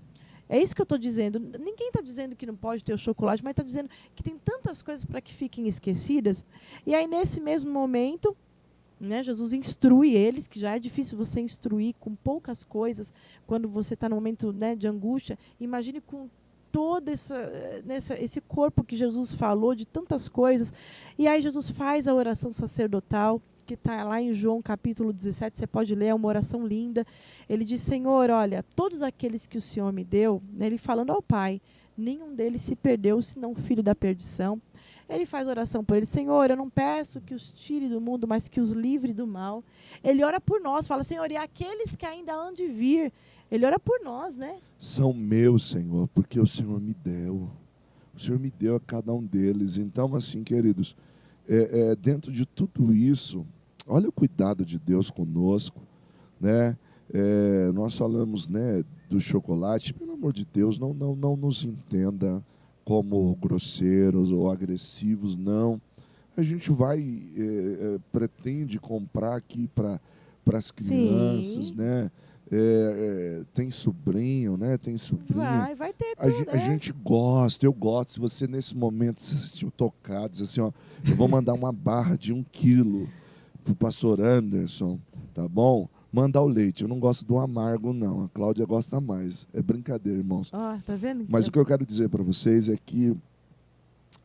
É isso que eu estou dizendo. Ninguém está dizendo que não pode ter o chocolate, mas está dizendo que tem tantas coisas para que fiquem esquecidas. E aí, nesse mesmo momento, né, Jesus instrui eles, que já é difícil você instruir com poucas coisas, quando você está no momento, né, de angústia. Imagine com todo esse corpo que Jesus falou, de tantas coisas. E aí Jesus faz a oração sacerdotal, que está lá em João capítulo 17, você pode ler, é uma oração linda. Ele diz, Senhor, olha, todos aqueles que o Senhor me deu, né, ele falando ao Pai, nenhum deles se perdeu, senão o filho da perdição. Ele faz oração por ele, Senhor, eu não peço que os tire do mundo, mas que os livre do mal. Ele ora por nós, fala, Senhor, e aqueles que ainda hão de vir, ele ora por nós, né? São meus, Senhor, porque o Senhor me deu. O Senhor me deu a cada um deles. Então, assim, queridos, dentro de tudo isso, olha o cuidado de Deus conosco, né? Nós falamos, né, do chocolate. Pelo amor de Deus, não nos entenda como grosseiros ou agressivos, não. A gente pretende comprar aqui para as crianças, Sim. né? Tem sobrinho, né? Tem sobrinha. Vai ter tudo, A gente gosta, eu gosto. Se você nesse momento se sentiu tocado, diz assim, ó, eu vou mandar uma barra de 1 quilo pro pastor Anderson, tá bom? Manda o leite. Eu não gosto do amargo, não. A Cláudia gosta mais. É brincadeira, irmãos. Tá vendo? Mas o que eu quero dizer para vocês é que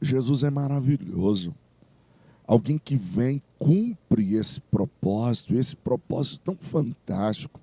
Jesus é maravilhoso. Alguém que vem, cumpre esse propósito tão fantástico.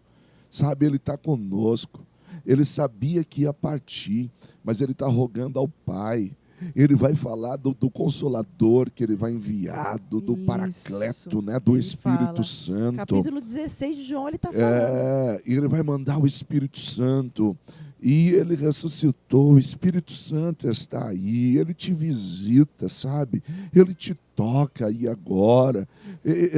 Sabe, ele está conosco. Ele sabia que ia partir, mas ele está rogando ao Pai. Ele vai falar do Consolador que ele vai enviar, do Paracleto, né, do Espírito Santo. Capítulo 16 de João, ele está falando. Ele vai mandar o Espírito Santo. E ele ressuscitou, o Espírito Santo está aí, ele te visita, sabe? Ele te toca aí agora.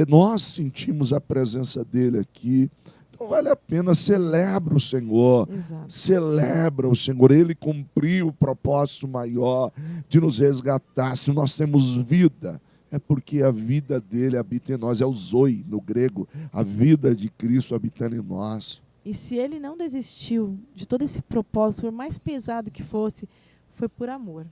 Nós sentimos a presença dele aqui. Então vale a pena, celebra o Senhor. Exato. Celebra o Senhor. Ele cumpriu o propósito maior de nos resgatar. Se nós temos vida, é porque a vida dele habita em nós. É o zoe no grego, a vida de Cristo habitando em nós. E se ele não desistiu de todo esse propósito, por mais pesado que fosse, foi por amor.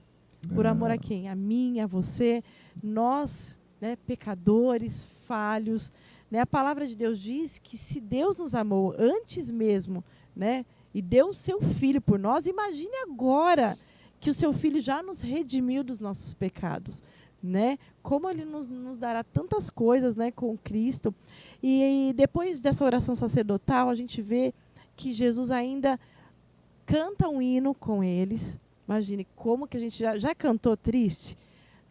Por amor a quem? A mim, a você. Nós, né, pecadores, falhos, né? A palavra de Deus diz que se Deus nos amou antes mesmo, né, e deu o seu Filho por nós, imagine agora que o seu Filho já nos redimiu dos nossos pecados, né? Como Ele nos dará tantas coisas, né, com Cristo. E depois dessa oração sacerdotal, a gente vê que Jesus ainda canta um hino com eles. Imagine como que a gente já cantou triste.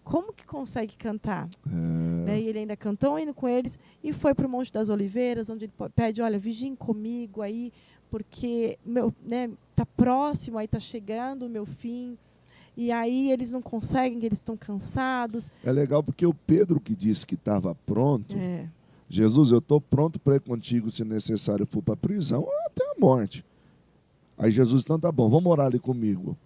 Como que consegue cantar? Né? E ele ainda cantou um hino com eles e foi para o Monte das Oliveiras, onde ele pede, olha, vigiem comigo aí, porque tá próximo, aí tá chegando o meu fim. E aí eles não conseguem, eles estão cansados. É legal porque o Pedro que disse que estava pronto, Jesus, eu estou pronto para ir contigo se necessário for para a prisão ou até a morte. Aí Jesus, então tá bom, vamos orar ali comigo.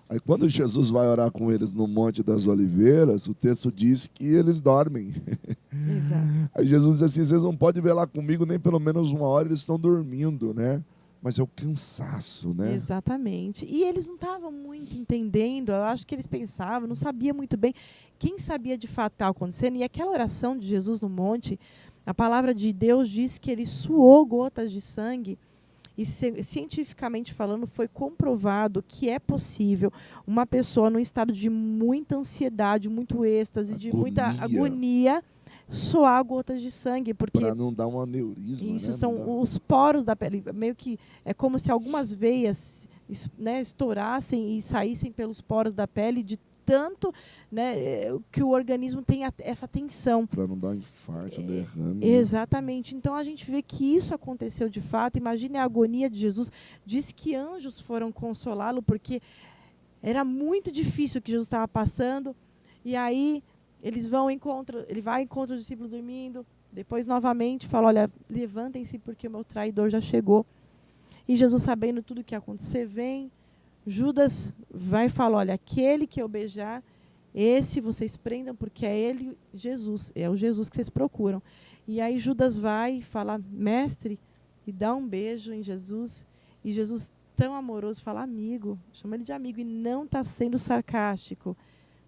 Aí quando Jesus vai orar com eles no Monte das Oliveiras, o texto diz que eles dormem. Exato. Aí Jesus diz assim, vocês não podem velar comigo nem pelo menos uma hora, eles estão dormindo, né? Mas é o cansaço, né? Exatamente. E eles não estavam muito entendendo, eu acho que eles pensavam, não sabiam muito bem. Quem sabia de fato estava acontecendo? E aquela oração de Jesus no monte, a palavra de Deus diz que ele suou gotas de sangue. E cientificamente falando, foi comprovado que é possível uma pessoa num estado de muita ansiedade, muito êxtase, de muita agonia, suar gotas de sangue. Para não dar um aneurisma. Isso, né? são os poros da pele. Meio que é como se algumas veias, né, estourassem e saíssem pelos poros da pele de tanto, né, que o organismo tem essa tensão. Para não dar um infarto, um derrame. Exatamente. Então a gente vê que isso aconteceu de fato. Imagine a agonia de Jesus. Diz que anjos foram consolá-lo, porque era muito difícil o que Jesus estava passando. E aí ele vai encontrar os discípulos dormindo. Depois novamente fala, olha, levantem-se porque o meu traidor já chegou. E Jesus, sabendo tudo o que ia acontecer, vem. Judas vai e fala, olha, aquele que eu beijar, esse vocês prendam, porque é ele, Jesus, é o Jesus que vocês procuram. E aí Judas vai e fala, mestre, e dá um beijo em Jesus. E Jesus, tão amoroso, fala, amigo, chama ele de amigo, e não está sendo sarcástico.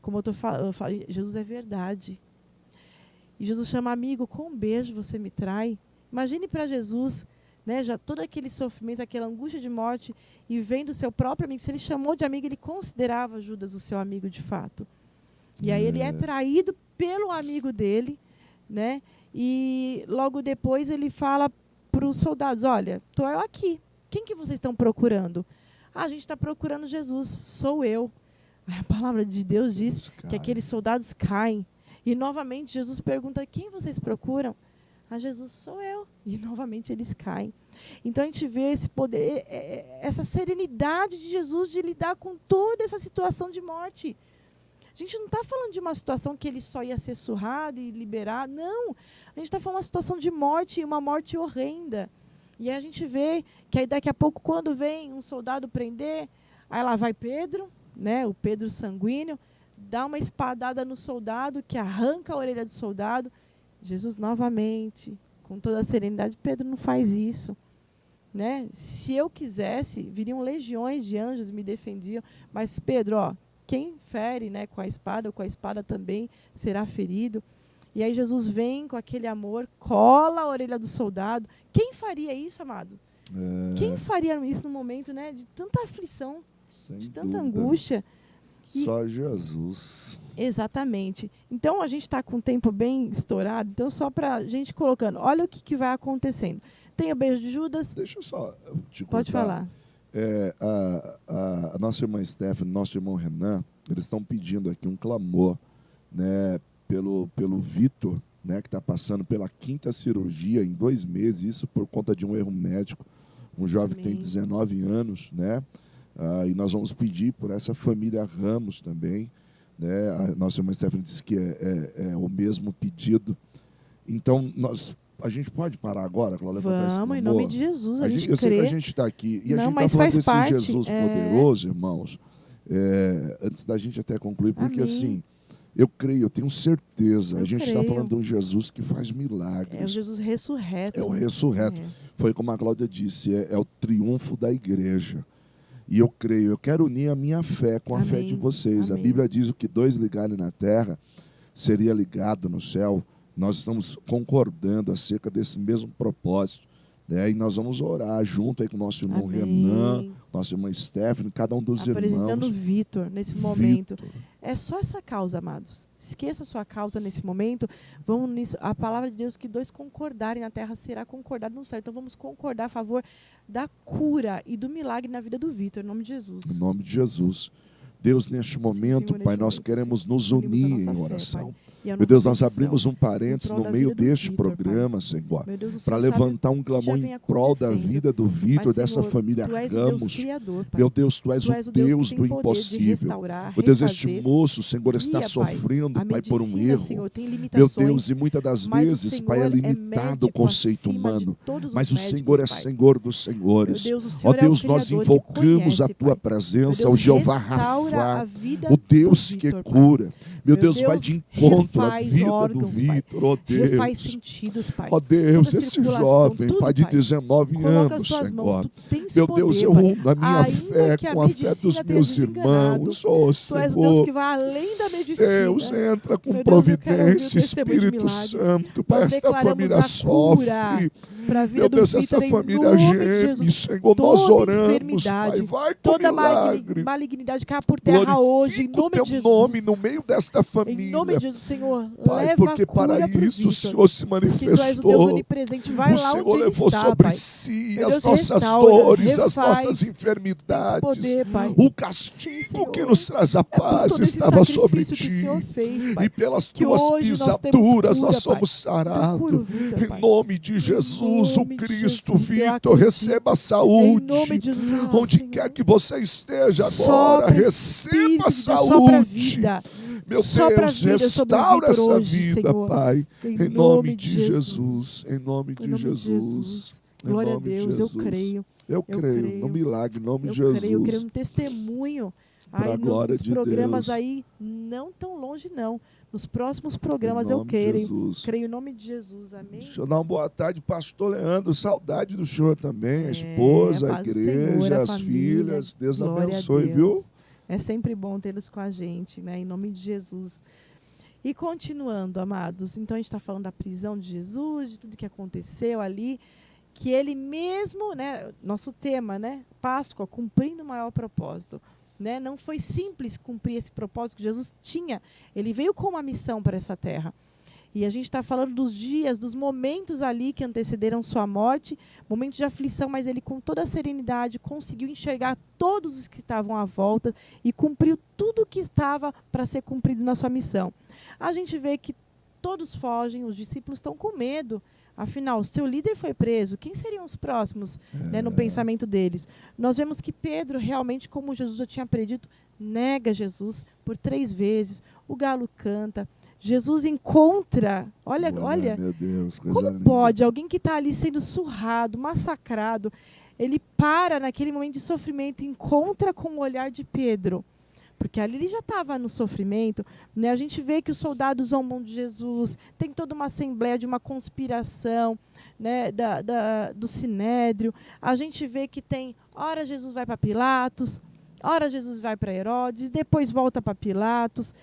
Como eu falo, Jesus é verdade. E Jesus chama, amigo, com um beijo você me trai. Imagine para Jesus, né, já todo aquele sofrimento, aquela angústia de morte, e vendo o seu próprio amigo, se ele chamou de amigo, ele considerava Judas o seu amigo de fato. E aí ele é traído pelo amigo dele, né? E logo depois ele fala para os soldados, olha, estou eu aqui. Quem que vocês estão procurando? Ah, a gente está procurando Jesus, sou eu. A palavra de Deus diz que aqueles soldados caem. E novamente Jesus pergunta, quem vocês procuram? Ah, Jesus, sou eu. E novamente eles caem. Então a gente vê esse poder, essa serenidade de Jesus de lidar com toda essa situação de morte. A gente não está falando de uma situação que ele só ia ser surrado e liberado. Não. A gente está falando de uma situação de morte, uma morte horrenda. E a gente vê que aí daqui a pouco, quando vem um soldado prender, aí lá vai Pedro, né, o Pedro sanguíneo, dá uma espadada no soldado, que arranca a orelha do soldado. Jesus novamente, com toda a serenidade, Pedro não faz isso. Né? Se eu quisesse, viriam legiões de anjos e me defendiam. Mas Pedro, quem fere, né, com a espada também será ferido. E aí Jesus vem com aquele amor, cola a orelha do soldado. Quem faria isso, amado? Quem faria isso no momento, né, de tanta aflição, de tanta angústia? Só Jesus. Exatamente. Então, a gente está com o tempo bem estourado. Então, só para a gente colocando, olha o que vai acontecendo. Tem o beijo de Judas. Deixa eu só te contar. Pode falar. A nossa irmã Stephanie, nosso irmão Renan, eles estão pedindo aqui um clamor, né, pelo Vitor, né, que está passando pela 5ª cirurgia em 2 meses, isso por conta de um erro médico. Um jovem que tem 19 anos, né? E nós vamos pedir por essa família Ramos também, né? A nossa irmã Stephanie disse que é o mesmo pedido. Então, a gente pode parar agora, Cláudia? Vamos, em nome de Jesus, a gente crê. Eu sei que a gente está aqui e a gente está falando desse Jesus poderoso, irmãos, antes da gente até concluir, porque assim, eu creio, eu tenho certeza, a gente está falando de um Jesus que faz milagres. É o Jesus ressurreto. É o ressurreto. Foi como a Cláudia disse, é o triunfo da igreja. E eu creio, eu quero unir a minha fé com a fé de vocês. A Bíblia diz o que 2 ligarem na terra, seria ligado no céu. nós estamos concordando acerca desse mesmo propósito, né? E nós vamos orar junto aí com o nosso irmão Amém. Renan, nossa irmã Stephanie, cada um dos Apresentando irmãos. o Vitor nesse momento. Vitor. É só essa causa, amados. Esqueça a sua causa nesse momento. Vamos nisso. A palavra de Deus, que dois concordarem na terra será concordado no céu. Então vamos concordar a favor da cura e do milagre na vida do Vitor, em nome de Jesus. Em nome de Jesus. Deus, neste momento, Senhor, Pai, neste nós momento, queremos nos unimos a unir nossa em fé, oração. Pai. E a Meu nossa Deus, nós petição, abrimos um parênteses em prol no da meio vida do deste Vitor, programa, Senhor, Meu Deus, o para Senhor sabe levantar um o que já clamor vem em prol da acontecendo. vida do Vitor, Mas, dessa Senhor, família Tu és o Deus Ramos. criador, Pai. Meu Deus, Tu és Tu o és o Deus Deus que do tem poder de impossível. restaurar, Meu Deus, este refazer. moço, Senhor, está Guia, Pai. sofrendo, A Pai, por um medicina, erro. Senhor, tem Meu limitações, Deus, e muitas das mas o vezes, Pai, é Senhor limitado o médico conceito acima de humano. todos os Mas o médicos, Senhor é Pai. Senhor dos Meu senhores. Deus, o Ó Senhor Deus, é o nós Criador que invocamos a conhece, Tua Pai. Meu presença, Deus, o Jeová restaura a Rafá, vida o Deus do que Vitor, Pai. cura. Meu Deus, Deus, vai de encontro à refaz vida do órgãos, Pai. Vitor, ó Refaz Deus. sentidos, Pai. Ó Deus, Toda esse circulação, jovem, tudo, Pai de Pai. 19 Coloca as anos, tuas mãos, Senhor. Tu tens Meu poder, Deus, eu Pai. uno a minha Ainda fé que a com a fé dos medicina tenha meus desenganado, irmãos, ó Tu és o Deus Senhor. que vai além da medicina. Deus, entra com Meu Deus, eu quero ouvir o providência, testemunho de Espírito milagre. Santo, Pai, Nós esta declaramos família a sofre. cura para a vida Meu do Deus, Vitor, essa em família nome de geme, Jesus. Senhor, nós Toda oramos, enfermidade, Pai, vai com toda milagre. malignidade caia por terra hoje, em Glorifica o nome Teu de Jesus. nome no meio desta Em família. nome de Jesus, Senhor, Pai, leva porque a cura para pro isso o Vitor, Senhor se porque Tu és o Deus manifestou. onipresente. Vai O lá Senhor onde Ele levou está, sobre Pai. si Meu as Deus, nossas restaura, dores, as refaz. nossas Tens enfermidades. poder, Pai. O Sim, castigo Senhor. que nos traz a É por paz todo esse estava sobre sacrifício que o ti. Senhor fez, Pai. E pelas Que tuas hoje nós temos pisaduras cura, nós Pai. somos Tu cura o sarados. Vitor, Pai. Em nome de Jesus, o nome de Cristo, Jesus, eu Vitor, acredito. receba a Em saúde. nome de Jesus. Onde Senhor. quer que você esteja agora, Sopra, receba Espírito a de Deus, sopra a saúde. vida. Meu Sopra a Deus, vida sobre o restaura Vitor essa hoje, vida, Senhor. Pai. Em nome de Jesus. Em nome Em de nome de Jesus. Jesus. Em Glória a nome de Deus, eu Jesus. creio. Eu creio no creio. milagre, em nome Eu de Jesus. creio, eu creio no testemunho. Pra Aí glória nos de programas Deus. aí, não tão longe não. Nos próximos programas Em eu nome de creio. Jesus. Creio em nome de Jesus. Amém. Deixa eu dar uma boa tarde, pastor Leandro. Saudade do senhor também. A É, esposa, a paz do igreja, Senhor, a as família. filhas. Deus Glória a abençoe, Deus. viu? É sempre bom tê-los com a gente, né? Em nome de Jesus. E continuando, amados. Então a gente está falando da prisão de Jesus, de tudo que aconteceu ali. Que ele mesmo, né? Nosso tema, né? Páscoa, cumprindo o maior propósito. Né? Não foi simples cumprir esse propósito que Jesus tinha. Ele veio com uma missão para essa terra. E a gente está falando dos dias, dos momentos ali que antecederam sua morte, momentos de aflição, mas ele com toda a serenidade conseguiu enxergar todos os que estavam à volta e cumpriu tudo o que estava para ser cumprido na sua missão. A gente vê que todos fogem, os discípulos estão com medo. Afinal, seu líder foi preso, quem seriam os próximos, né, no pensamento deles? Nós vemos que Pedro, realmente, como Jesus já tinha predito, nega Jesus por 3 vezes, o galo canta, Jesus encontra, olha, Meu Deus, coisa como linda. pode alguém que está ali sendo surrado, massacrado, ele para naquele momento de sofrimento, encontra com o olhar de Pedro. Porque ali ele já estava no sofrimento, né? A gente vê que os soldados zombam de Jesus, tem toda uma assembleia de uma conspiração, né? Do Sinédrio. A gente vê que tem, ora Jesus vai para Pilatos, ora Jesus vai para Herodes, depois volta para Pilatos,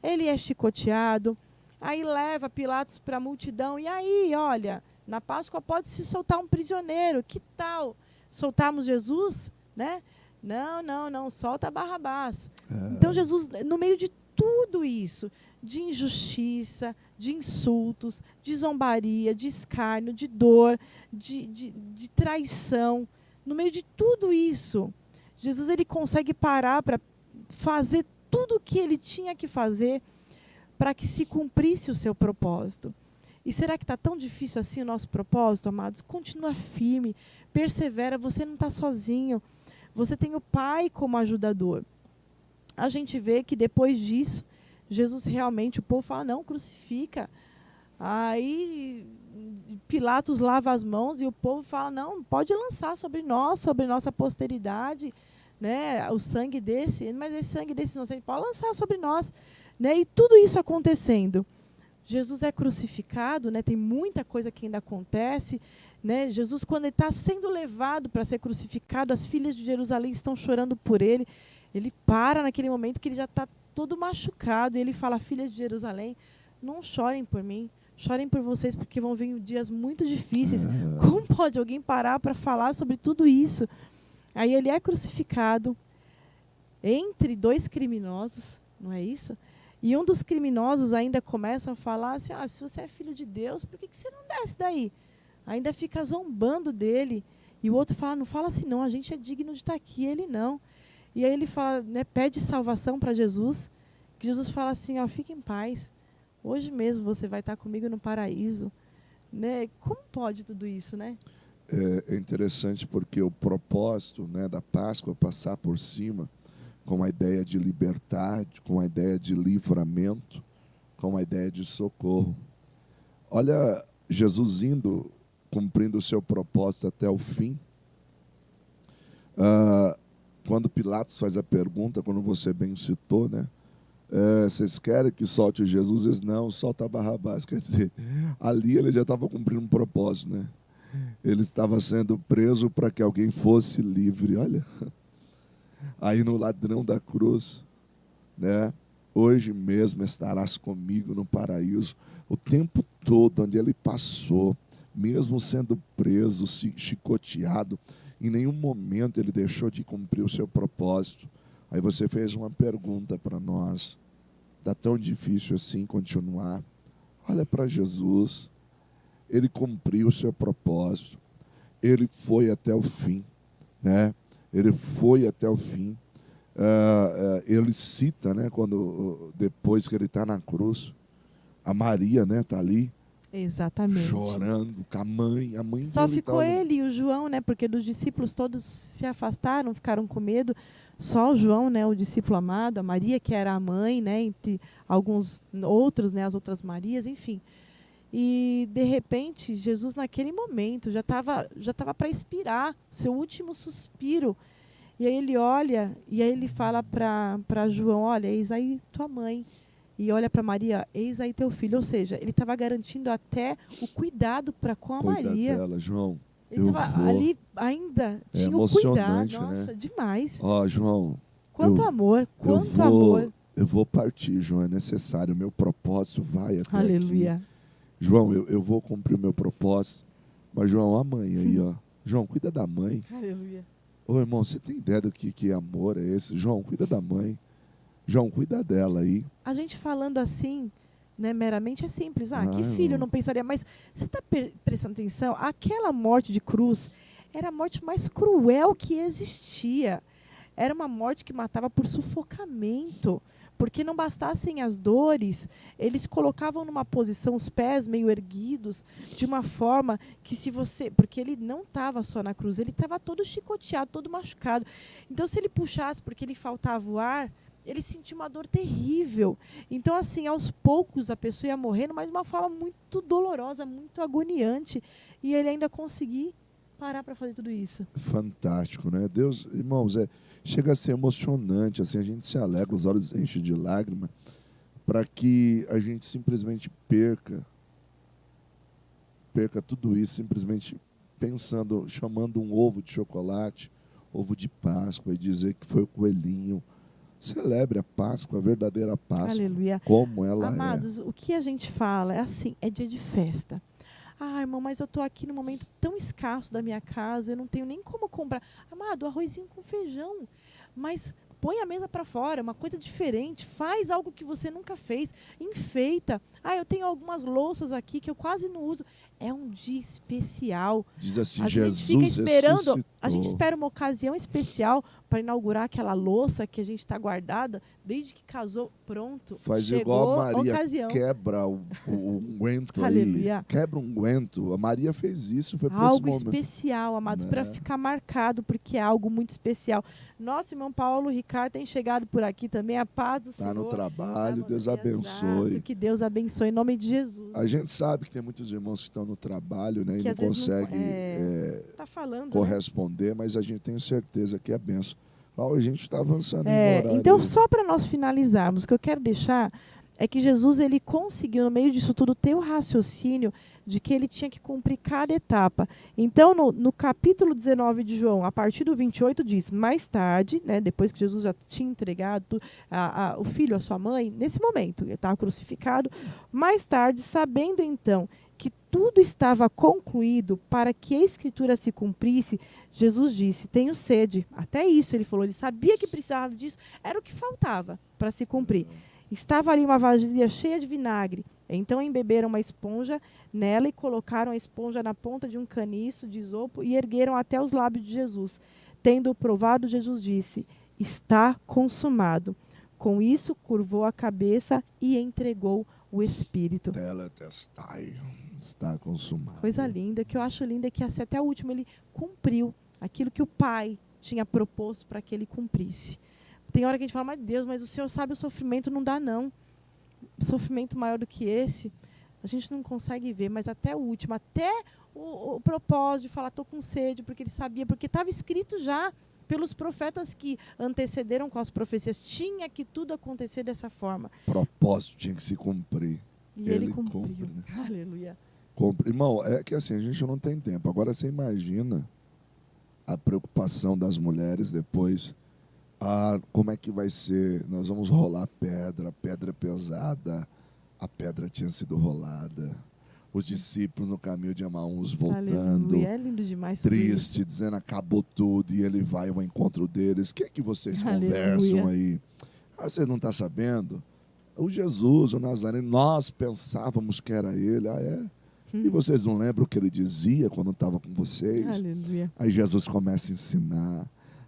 ele é chicoteado, aí leva Pilatos para a multidão, e aí, olha, na Páscoa pode-se soltar um prisioneiro, que tal soltarmos Jesus, né? Não, solta Barrabás. Então Jesus, no meio de tudo isso, de injustiça, de insultos, de zombaria, de escárnio, de dor, de traição, no meio de tudo isso, Jesus ele consegue parar para fazer tudo o que ele tinha que fazer para que se cumprisse o seu propósito. E será que está tão difícil assim o nosso propósito, amados? Continua firme, persevera, você não está sozinho. Você tem o Pai como ajudador. A gente vê que depois disso, Jesus realmente, o povo fala, não, crucifica. Aí Pilatos lava as mãos e o povo fala, não, pode lançar sobre nós, sobre nossa posteridade, né, o sangue desse, mas esse sangue desse inocente pode lançar sobre nós. Né, e tudo isso acontecendo. Jesus é crucificado, né, tem muita coisa que ainda acontece. Né? Jesus, quando ele está sendo levado para ser crucificado, as filhas de Jerusalém estão chorando por ele. Ele para naquele momento que ele já está todo machucado. E ele fala, filhas de Jerusalém, não chorem por mim, chorem por vocês, porque vão vir dias muito difíceis. Como pode alguém parar para falar sobre tudo isso? Aí ele é crucificado entre dois criminosos, não é isso? E um dos criminosos ainda começa a falar assim, se você é filho de Deus, por que você não desce daí? Ainda fica zombando dele. E o outro fala, não fala assim não, a gente é digno de estar aqui, ele não. E aí ele fala, né, pede salvação para Jesus, que Jesus fala assim, fique em paz, hoje mesmo você vai estar comigo no paraíso. Né? Como pode tudo isso, né? É interessante porque o propósito, né, da Páscoa é passar por cima com a ideia de liberdade, com a ideia de livramento, com a ideia de socorro. Olha, Jesus indo, cumprindo o seu propósito até o fim. Quando Pilatos faz a pergunta, quando você bem citou, né? Vocês querem que solte Jesus? Eles não, solta Barrabás. Quer dizer, ali ele já estava cumprindo um propósito, né? Ele estava sendo preso para que alguém fosse livre. Olha, aí no ladrão da cruz, né? Hoje mesmo estarás comigo no paraíso. O tempo todo onde ele passou, mesmo sendo preso, chicoteado, em nenhum momento ele deixou de cumprir o seu propósito. Aí você fez uma pergunta para nós. Está tão difícil assim continuar? Olha para Jesus. Ele cumpriu o seu propósito. Ele foi até o fim, né? Ele foi até o fim. Ele cita, né, depois que ele está na cruz, a Maria, né, está ali. Exatamente. Chorando com a mãe Só dele ficou ele e o João, né? Porque dos discípulos todos se afastaram, ficaram com medo. Só o João, né, o discípulo amado, a Maria, que era a mãe, né, entre alguns outros, né, as outras Marias, enfim. E de repente, Jesus naquele momento já estava para expirar, seu último suspiro. E aí ele olha e aí ele fala para João, olha, eis aí tua mãe. E olha para Maria, eis aí teu filho. Ou seja, ele estava garantindo até o cuidado com a Maria. Dela, João. Ele estava ali ainda, tinha o cuidado. Nossa, né? demais. João. Quanto amor, quanto amor. Eu vou partir, João, é necessário. O meu propósito vai até Aleluia. aqui. João, eu vou cumprir o meu propósito. Mas, João, a mãe aí, ó. João, cuida da mãe. Aleluia. Ô, irmão, você tem ideia do que amor é esse? João, cuida da mãe. João, cuida dela aí. A gente falando assim, né, meramente é simples. Que filho não pensaria? Mas você está prestando atenção? Aquela morte de cruz era a morte mais cruel que existia. Era uma morte que matava por sufocamento. Porque não bastassem as dores, eles colocavam numa posição, os pés meio erguidos, de uma forma que se você... Porque ele não estava só na cruz, ele estava todo chicoteado, todo machucado. Então, se ele puxasse porque lhe faltava o ar, ele sentia uma dor terrível. Então, assim, aos poucos a pessoa ia morrendo, mas de uma forma muito dolorosa, muito agoniante. E ele ainda conseguia parar para fazer tudo isso. Fantástico, né? Deus, irmãos, chega a ser emocionante, assim, a gente se alegra, os olhos enchem de lágrima, para que a gente simplesmente perca tudo isso, simplesmente pensando, chamando um ovo de chocolate, ovo de Páscoa, e dizer que foi o coelhinho. Celebre a Páscoa, a verdadeira Páscoa. Aleluia. Como ela Amados, o que a gente fala é assim, é dia de festa. Irmão, mas eu estou aqui num momento tão escasso da minha casa, eu não tenho nem como comprar. Amado, arrozinho com feijão. Mas põe a mesa para fora, uma coisa diferente. Faz algo que você nunca fez. Enfeita. Eu tenho algumas louças aqui que eu quase não uso. É um dia especial. Diz assim, a Jesus gente fica esperando, ressuscitou. a gente espera uma ocasião especial para inaugurar aquela louça que a gente está guardada desde que casou, pronto. Faz chegou igual a Maria, ocasião. quebra o unguento aí. Aleluia. Quebra um unguento. A Maria fez isso, foi para algo esse momento. especial, amados, Né? para ficar marcado, porque é algo muito especial. Nosso irmão Paulo Ricardo tem chegado por aqui também. A paz do Senhor. Está no trabalho, Tá, Deus abençoe. Exato, que Deus abençoe em nome de Jesus. A gente sabe que tem muitos irmãos que estão no trabalho, né, e Que não às vezes conseguem tá falando, corresponder, mas a gente tem certeza que é benção. A gente está avançando em horário. Então, só para nós finalizarmos, o que eu quero deixar é que Jesus ele conseguiu, no meio disso tudo, ter o raciocínio de que ele tinha que cumprir cada etapa. Então, no capítulo 19 de João, a partir do 28, diz, mais tarde, né, depois que Jesus já tinha entregado o filho à sua mãe, nesse momento, ele estava crucificado, mais tarde, sabendo então que tudo estava concluído para que a Escritura se cumprisse, Jesus disse, tenho sede. Até isso ele falou, ele sabia que precisava disso, era o que faltava para se cumprir. Estava ali uma vasilha cheia de vinagre. Então embeberam uma esponja nela e colocaram a esponja na ponta de um caniço de isopo e ergueram até os lábios de Jesus. Tendo provado, Jesus disse, está consumado. Com isso, curvou a cabeça e entregou o Espírito. Tetelestai, está consumado. Coisa linda, que eu acho linda, que até o último ele cumpriu aquilo que o Pai tinha proposto para que ele cumprisse. Tem hora que a gente fala, mas Deus, mas o Senhor sabe o sofrimento, não dá não. Sofrimento maior do que esse, a gente não consegue ver, mas até o último, até o propósito de falar, estou com sede, porque ele sabia, porque estava escrito já pelos profetas que antecederam com as profecias, tinha que tudo acontecer dessa forma. O propósito tinha que se cumprir. E ele cumpriu. Cumpre, né? Aleluia. Irmão, é que assim, a gente não tem tempo. Agora você imagina a preocupação das mulheres depois. Como é que vai ser? Nós vamos rolar pedra, pedra pesada. A pedra tinha sido rolada. Os discípulos no caminho de Emaús voltando. Aleluia. É lindo demais. Triste, dizendo acabou tudo. E ele vai ao encontro deles. O que é que vocês Aleluia. conversam aí? Vocês não estão sabendo? O Jesus, o Nazareno, nós pensávamos que era ele. E vocês não lembram o que ele dizia quando estava com vocês? Aleluia. Aí Jesus começa a ensinar.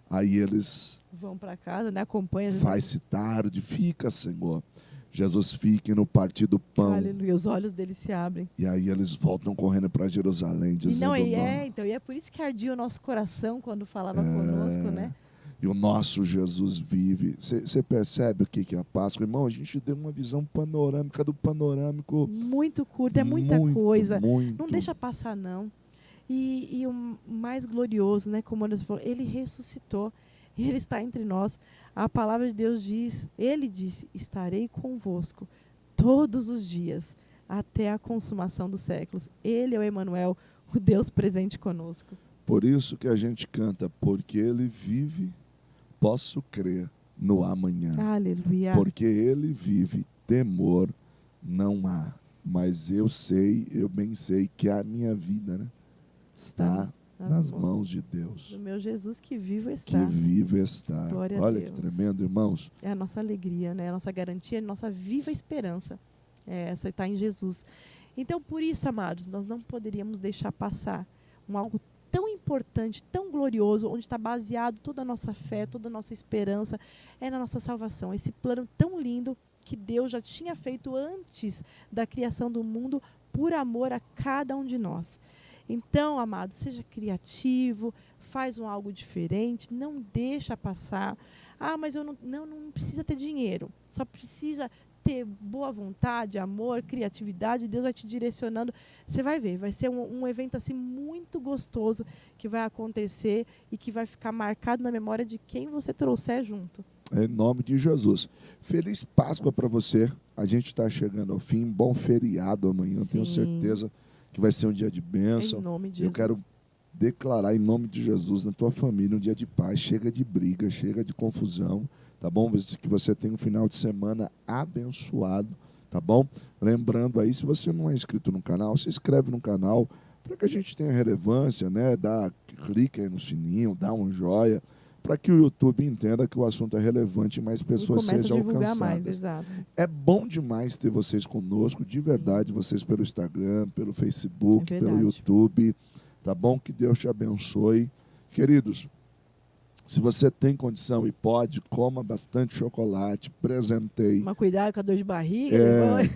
Aí eles vão para casa, né? Acompanha. Faz-se tarde, fica, Senhor. Jesus fica no partir do pão. Aleluia, os olhos deles se abrem. E aí eles voltam correndo para Jerusalém, dizendo... E é por isso que ardia o nosso coração quando falava conosco, né? E o nosso Jesus vive. Você percebe o que é a Páscoa? Irmão, a gente deu uma visão panorâmica do panorâmico. Muito curta, é muita coisa. Muito. Não deixa passar, não. E o mais glorioso, né? Como Anderson falou, ele ressuscitou. E ele está entre nós. A palavra de Deus diz, ele disse, estarei convosco todos os dias, até a consumação dos séculos. Ele é o Emanuel, o Deus presente conosco. Por isso que a gente canta, porque ele vive, posso crer no amanhã. Aleluia. Porque ele vive, temor não há. Mas eu bem sei que a minha vida, né, está nas mãos de Deus. O meu Jesus que vivo está. Que vivo está. Glória Olha a Deus. que tremendo, irmãos. É a nossa alegria, né? A nossa garantia, a nossa viva esperança. Essa está em Jesus. Então, por isso, amados, nós não poderíamos deixar passar algo tão importante, tão glorioso, onde está baseado toda a nossa fé, toda a nossa esperança, é na nossa salvação. Esse plano tão lindo que Deus já tinha feito antes da criação do mundo, por amor a cada um de nós. Então, amado, seja criativo, faz algo diferente, não deixa passar. Mas eu não precisa ter dinheiro, só precisa ter boa vontade, amor, criatividade, Deus vai te direcionando. Você vai ver, vai ser um evento assim muito gostoso que vai acontecer e que vai ficar marcado na memória de quem você trouxer junto. Em nome de Jesus. Feliz Páscoa para você. A gente está chegando ao fim. Bom feriado amanhã, tenho certeza que vai ser um dia de bênção. Em nome de Jesus. Eu quero declarar em nome de Jesus na tua família um dia de paz. Chega de briga, chega de confusão. Tá bom? Que você tenha um final de semana abençoado, tá bom? Lembrando aí, se você não é inscrito no canal, se inscreve no canal para que a gente tenha relevância, né? Clica aí no sininho, dá um joia, para que o YouTube entenda que o assunto é relevante e mais pessoas sejam alcançadas. Mais, exato. É bom demais ter vocês conosco, de verdade, vocês pelo Instagram, pelo Facebook, pelo YouTube, tá bom? Que Deus te abençoe. Queridos, se você tem condição e pode, coma bastante chocolate, presenteie. Mas cuidado com a dor de barriga.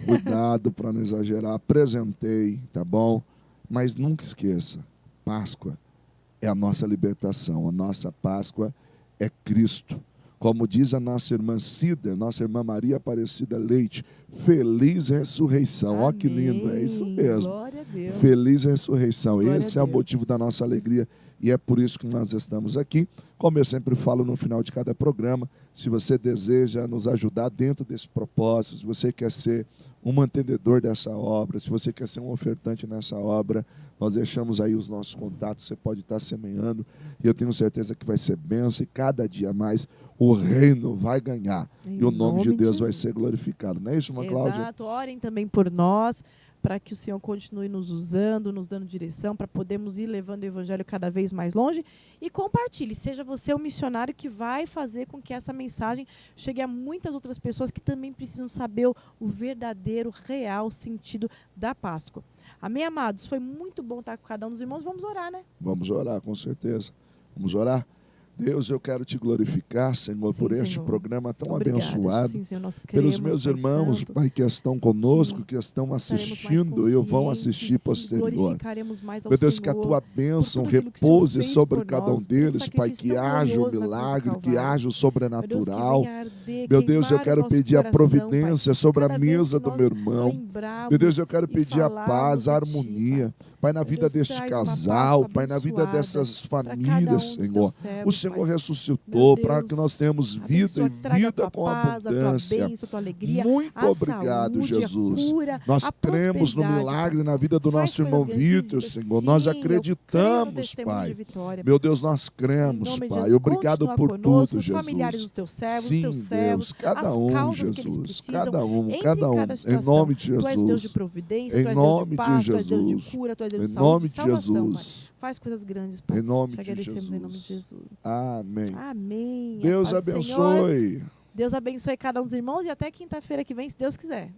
Cuidado para não exagerar, presenteie, tá bom? Mas nunca esqueça, Páscoa é a nossa libertação, a nossa Páscoa é Cristo. Como diz a nossa irmã Cida, nossa irmã Maria Aparecida Leite, feliz ressurreição. Olha que lindo, é isso mesmo. Glória a Deus. Feliz ressurreição. Glória Esse é o motivo da nossa alegria. E é por isso que nós estamos aqui. Como eu sempre falo no final de cada programa, se você deseja nos ajudar dentro desse propósito, se você quer ser um mantenedor dessa obra, se você quer ser um ofertante nessa obra, nós deixamos aí os nossos contatos, você pode estar semeando, e eu tenho certeza que vai ser bênção, e cada dia mais o reino vai ganhar, e o nome de Deus vai ser glorificado. Não é isso, irmã Cláudia? Exato, orem também por nós, para que o Senhor continue nos usando, nos dando direção, para podermos ir levando o Evangelho cada vez mais longe. E compartilhe, seja você o missionário que vai fazer com que essa mensagem chegue a muitas outras pessoas que também precisam saber o verdadeiro, real sentido da Páscoa. Amém, amados? Foi muito bom estar com cada um dos irmãos. Vamos orar, né? Vamos orar, com certeza. Vamos orar? Deus, eu quero te glorificar, Senhor, Sim, por este Senhor. programa tão Obrigada. abençoado. Sim, Senhor, nós Pelos cremos, meus Pai irmãos, Santo, Pai, que estão conosco, que que estão estaremos mais assistindo e vão assistir conscientes, posterior. glorificaremos mais ao Meu Deus, que a Senhor tua bênção por tudo aquilo que o Senhor repouse fez sobre por cada um nós, deles, esse Pai, sacrifício que tão haja o glorioso na cruz do milagre, que Calvário. haja o Meu Deus, que sobrenatural. venha arder, Meu Deus, eu queimar o quero nosso pedir a coração, providência Pai. sobre a Cada vez mesa que do nós meu irmão. lembrarmos Meu Deus, eu quero e pedir a paz, falarmos a de Ti, harmonia, Pai, na Meu vida Deus, deste traz uma casal, Páscoa Pai, na vida abençoada dessas para cada famílias, um dos Senhor. teus servos, O Senhor Pai. ressuscitou Meu para que nós Deus, tenhamos vida e abençoa, traga a vida tua com paz, a tua abundância. bênção, a tua alegria, Muito a obrigado, saúde, Jesus. a cura, Nós a cremos no prosperidade, milagre Pai. na vida do Faz nosso irmão coisas grandes, Vítor, sim, Senhor. Nós eu creio no acreditamos, testemunho de Pai. vitória. Meu Deus, nós Em cremos, nome de Pai. Jesus, Obrigado continua por conosco, tudo, os familiares Jesus. dos teus servos, os Sim, teus Deus, servos, cada as um, causas que eles Jesus. precisam. Cada um, Entre cada em um. cada Em situação. nome de Tu és Deus de Jesus. providência, Em tu és Deus de nome de paz, tu és Deus de Jesus. cura, tu és Deus Em de saúde nome e de salvação, Pai. Jesus. Faz coisas grandes, Pai. Em nome Te de agradecemos em nome de Jesus. Jesus. Amém. Amém. A Deus paz do Senhor. abençoe. Deus abençoe cada um dos irmãos e até quinta-feira que vem, se Deus quiser.